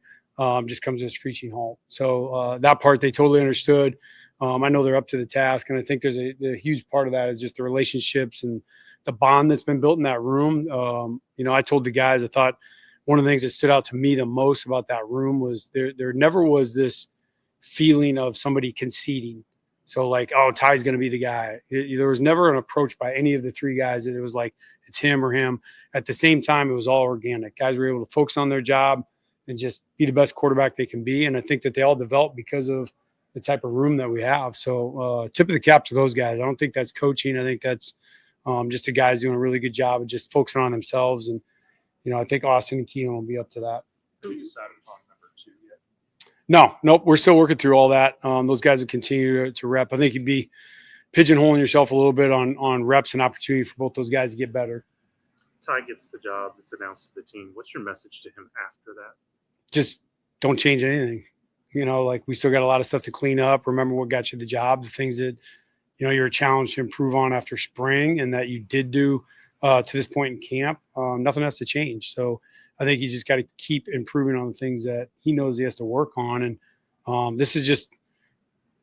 just comes to a screeching halt. So that part they totally understood. I know they're up to the task, and I think there's a huge part of that is just the relationships and the bond that's been built in that room. I told the guys, I thought one of the things that stood out to me the most about that room was there never was this feeling of somebody conceding. So Ty's going to be the guy. There was never an approach by any of the 3 guys that it was it's him or him. At the same time, it was all organic. Guys were able to focus on their job and just be the best quarterback they can be. And I think that they all developed because of the type of room that we have. So tip of the cap to those guys. I don't think that's coaching. I think that's just the guys doing a really good job of just focusing on themselves. And, I think Austin and Keelan will be up to that. Have you decided upon number 2 yet? Nope. We're still working through all that. Those guys will continue to rep. I think you'd be pigeonholing yourself a little bit on reps and opportunity for both those guys to get better. Ty gets the job that's announced to the team. What's your message to him after that? Just don't change anything. We still got a lot of stuff to clean up. Remember what got you the job, the things that, you're challenged to improve on after spring and that you did do to this point in camp. Nothing has to change. So I think he's just got to keep improving on the things that he knows he has to work on. And this is just,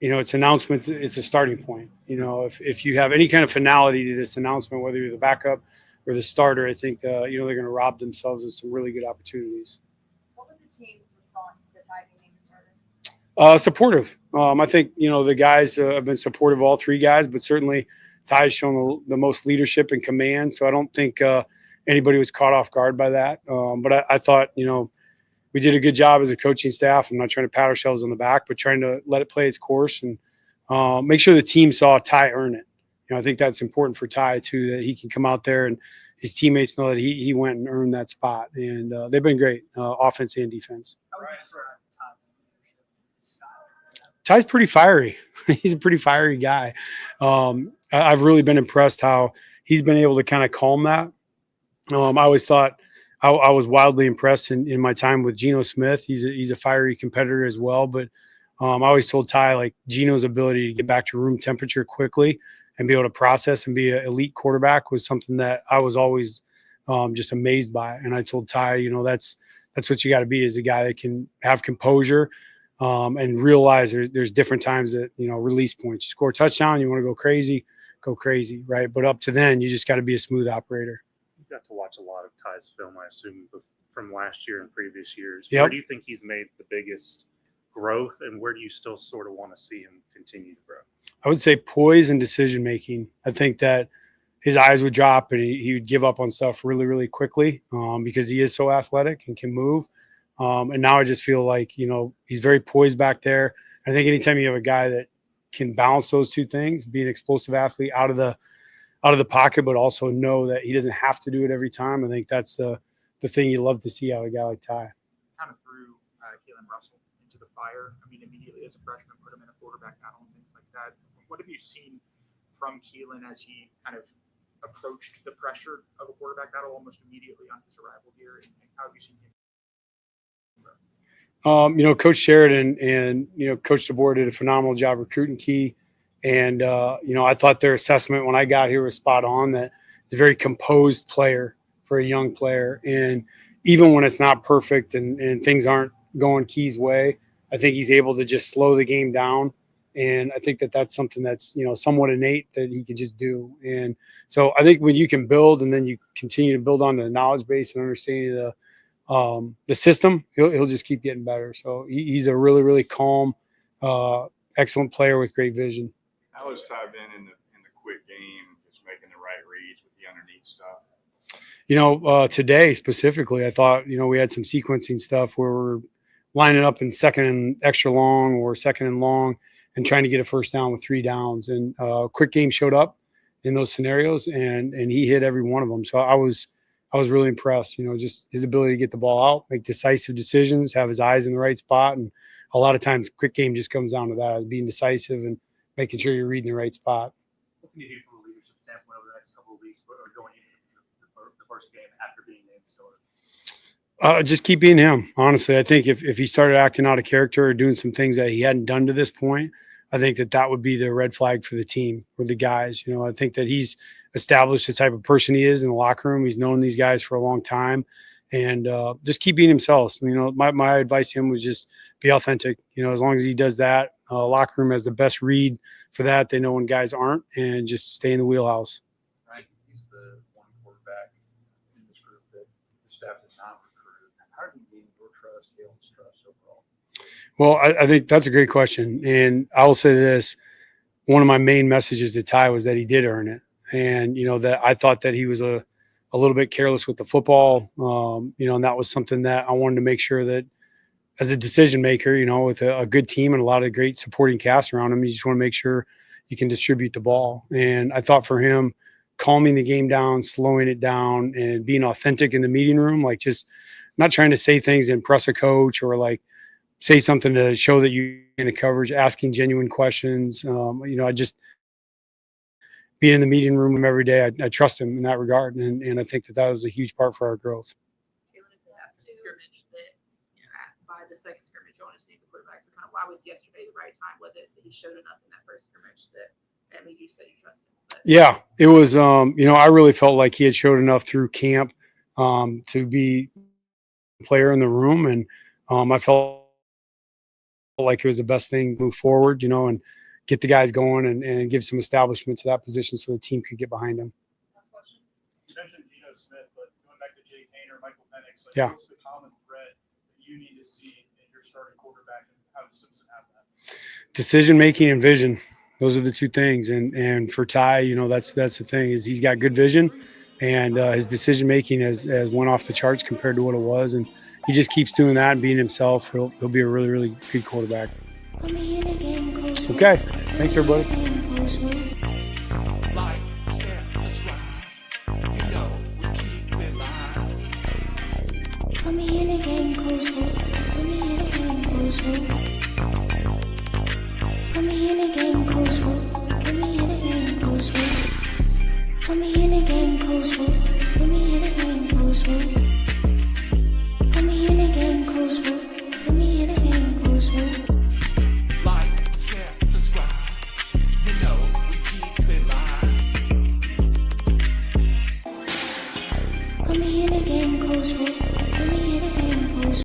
it's announcement. It's a starting point. If you have any kind of finality to this announcement, whether you're the backup or the starter, I think, they're going to rob themselves of some really good opportunities. What was the team's response to Ty being the starter? Supportive. I think, the guys have been supportive, all 3 guys, but certainly Ty's shown the most leadership and command. So I don't think anybody was caught off guard by that. But I thought, we did a good job as a coaching staff. I'm not trying to pat ourselves on the back, but trying to let it play its course and make sure the team saw Ty earn it. I think that's important for Ty too, that he can come out there and his teammates know that he went and earned that spot. And they've been great, offense and defense. Ty's pretty fiery. He's a pretty fiery guy. I've really been impressed how he's been able to kind of calm that. I always thought I was wildly impressed in my time with Geno Smith. He's a fiery competitor as well. But I always told Ty, Geno's ability to get back to room temperature quickly and be able to process and be an elite quarterback was something that I was always just amazed by. And I told Ty, that's what you got to be, is a guy that can have composure, and realize there's different times that, release points. You score a touchdown, you want to go crazy, right? But up to then, you just got to be a smooth operator. You got to watch a lot of Ty's film, I assume, from last year and previous years. Yep. Where do you think he's made the biggest growth, and where do you still sort of want to see him continue to grow? I would say poise and decision making. I think that his eyes would drop and he would give up on stuff really, really quickly because he is so athletic and can move. And now I just feel like, he's very poised back there. I think anytime you have a guy that can balance those two things, be an explosive athlete out of the pocket, but also know that he doesn't have to do it every time. I think that's the thing you love to see out of a guy like Ty. Kind of threw Keelan Russell into the fire. I mean, immediately as a freshman, put him in a quarterback battle and things like that. What have you seen from Keelan as he kind of approached the pressure of a quarterback battle almost immediately on his arrival here? And how have you seen him? Coach Sheridan and Coach DeBoer did a phenomenal job recruiting Key. And, I thought their assessment when I got here was spot on, that he's a very composed player for a young player. And even when it's not perfect and things aren't going Key's way, I think he's able to just slow the game down. And I think that that's something that's, somewhat innate that he can just do. And so I think when you can build and then you continue to build on the knowledge base and understanding the system, he'll just keep getting better. So he's a really, really calm, excellent player with great vision. How has Ty been in the quick game, just making the right reads with the underneath stuff? Today specifically, I thought, we had some sequencing stuff where we're lining up in second and extra long or second and long and trying to get a first down with 3 downs. And quick game showed up in those scenarios and he hit every one of them. So I was really impressed, just his ability to get the ball out, make decisive decisions, have his eyes in the right spot. And a lot of times quick game just comes down to that, being decisive and making sure you're reading the right spot. What can you do from a leadership standpoint over the next couple of weeks or going into the first game after being named starter? Just keep being him. Honestly, I think if he started acting out of character or doing some things that he hadn't done to this point, I think that would be the red flag for the team or the guys. I think that he's established the type of person he is in the locker room. He's known these guys for a long time, and just keep being himself. My advice to him was just be authentic. As long as he does that, locker room has the best read for that. They know when guys aren't, and just stay in the wheelhouse. Right. He's the one quarterback in this group that the staff does not recruit. How do you gain your trust, Galen's trust overall? Well, I think that's a great question. And I will say this, one of my main messages to Ty was that he did earn it. And, that I thought that he was a little bit careless with the football, and that was something that I wanted to make sure that as a decision maker, with a good team and a lot of great supporting cast around him, you just want to make sure you can distribute the ball. And I thought for him, calming the game down, slowing it down, and being authentic in the meeting room, like just not trying to say things to impress a coach or like say something to show that you're in a coverage, asking genuine questions. I just being in the meeting room every day, I trust him in that regard. And I think that was a huge part for our growth. Scrimmage that, by the second scrimmage, on his name, the quarterback. So kind of why was yesterday the right time? Was it that he showed enough in that first scrimmage that made you say you trust him? But yeah, it was, I really felt like he had showed enough through camp to be a player in the room. And I felt like it was the best thing to move forward, and get the guys going and give some establishment to that position so the team could get behind him. You mentioned Geno Smith, but going back to Jay Painter, Michael Penix, what's the common thread that you need to see in your starting quarterback, and how does Simpson have that? Decision making and vision. Those are the two things. And for Ty, that's the thing, is he's got good vision, and his decision making has went off the charts compared to what it was. And he just keeps doing that and being himself. He'll be a really, really good quarterback. Okay. Thanks, everybody. Like, share, subscribe. You know we keep it live. Put me in a game, Coach Ryan. Put me in a game, Coach Ryan. Put me in a game, Coach Ryan. Put me in a game, Coach Ryan. Put me in a game, Coach Ryan. Put me in a game, Coach Ryan. Put me in a game, Coach Ryan. Put me in a game, Coach Ryan. Like, share, subscribe. You know we keep it live. Put me in a game, Coach Ryan. Put me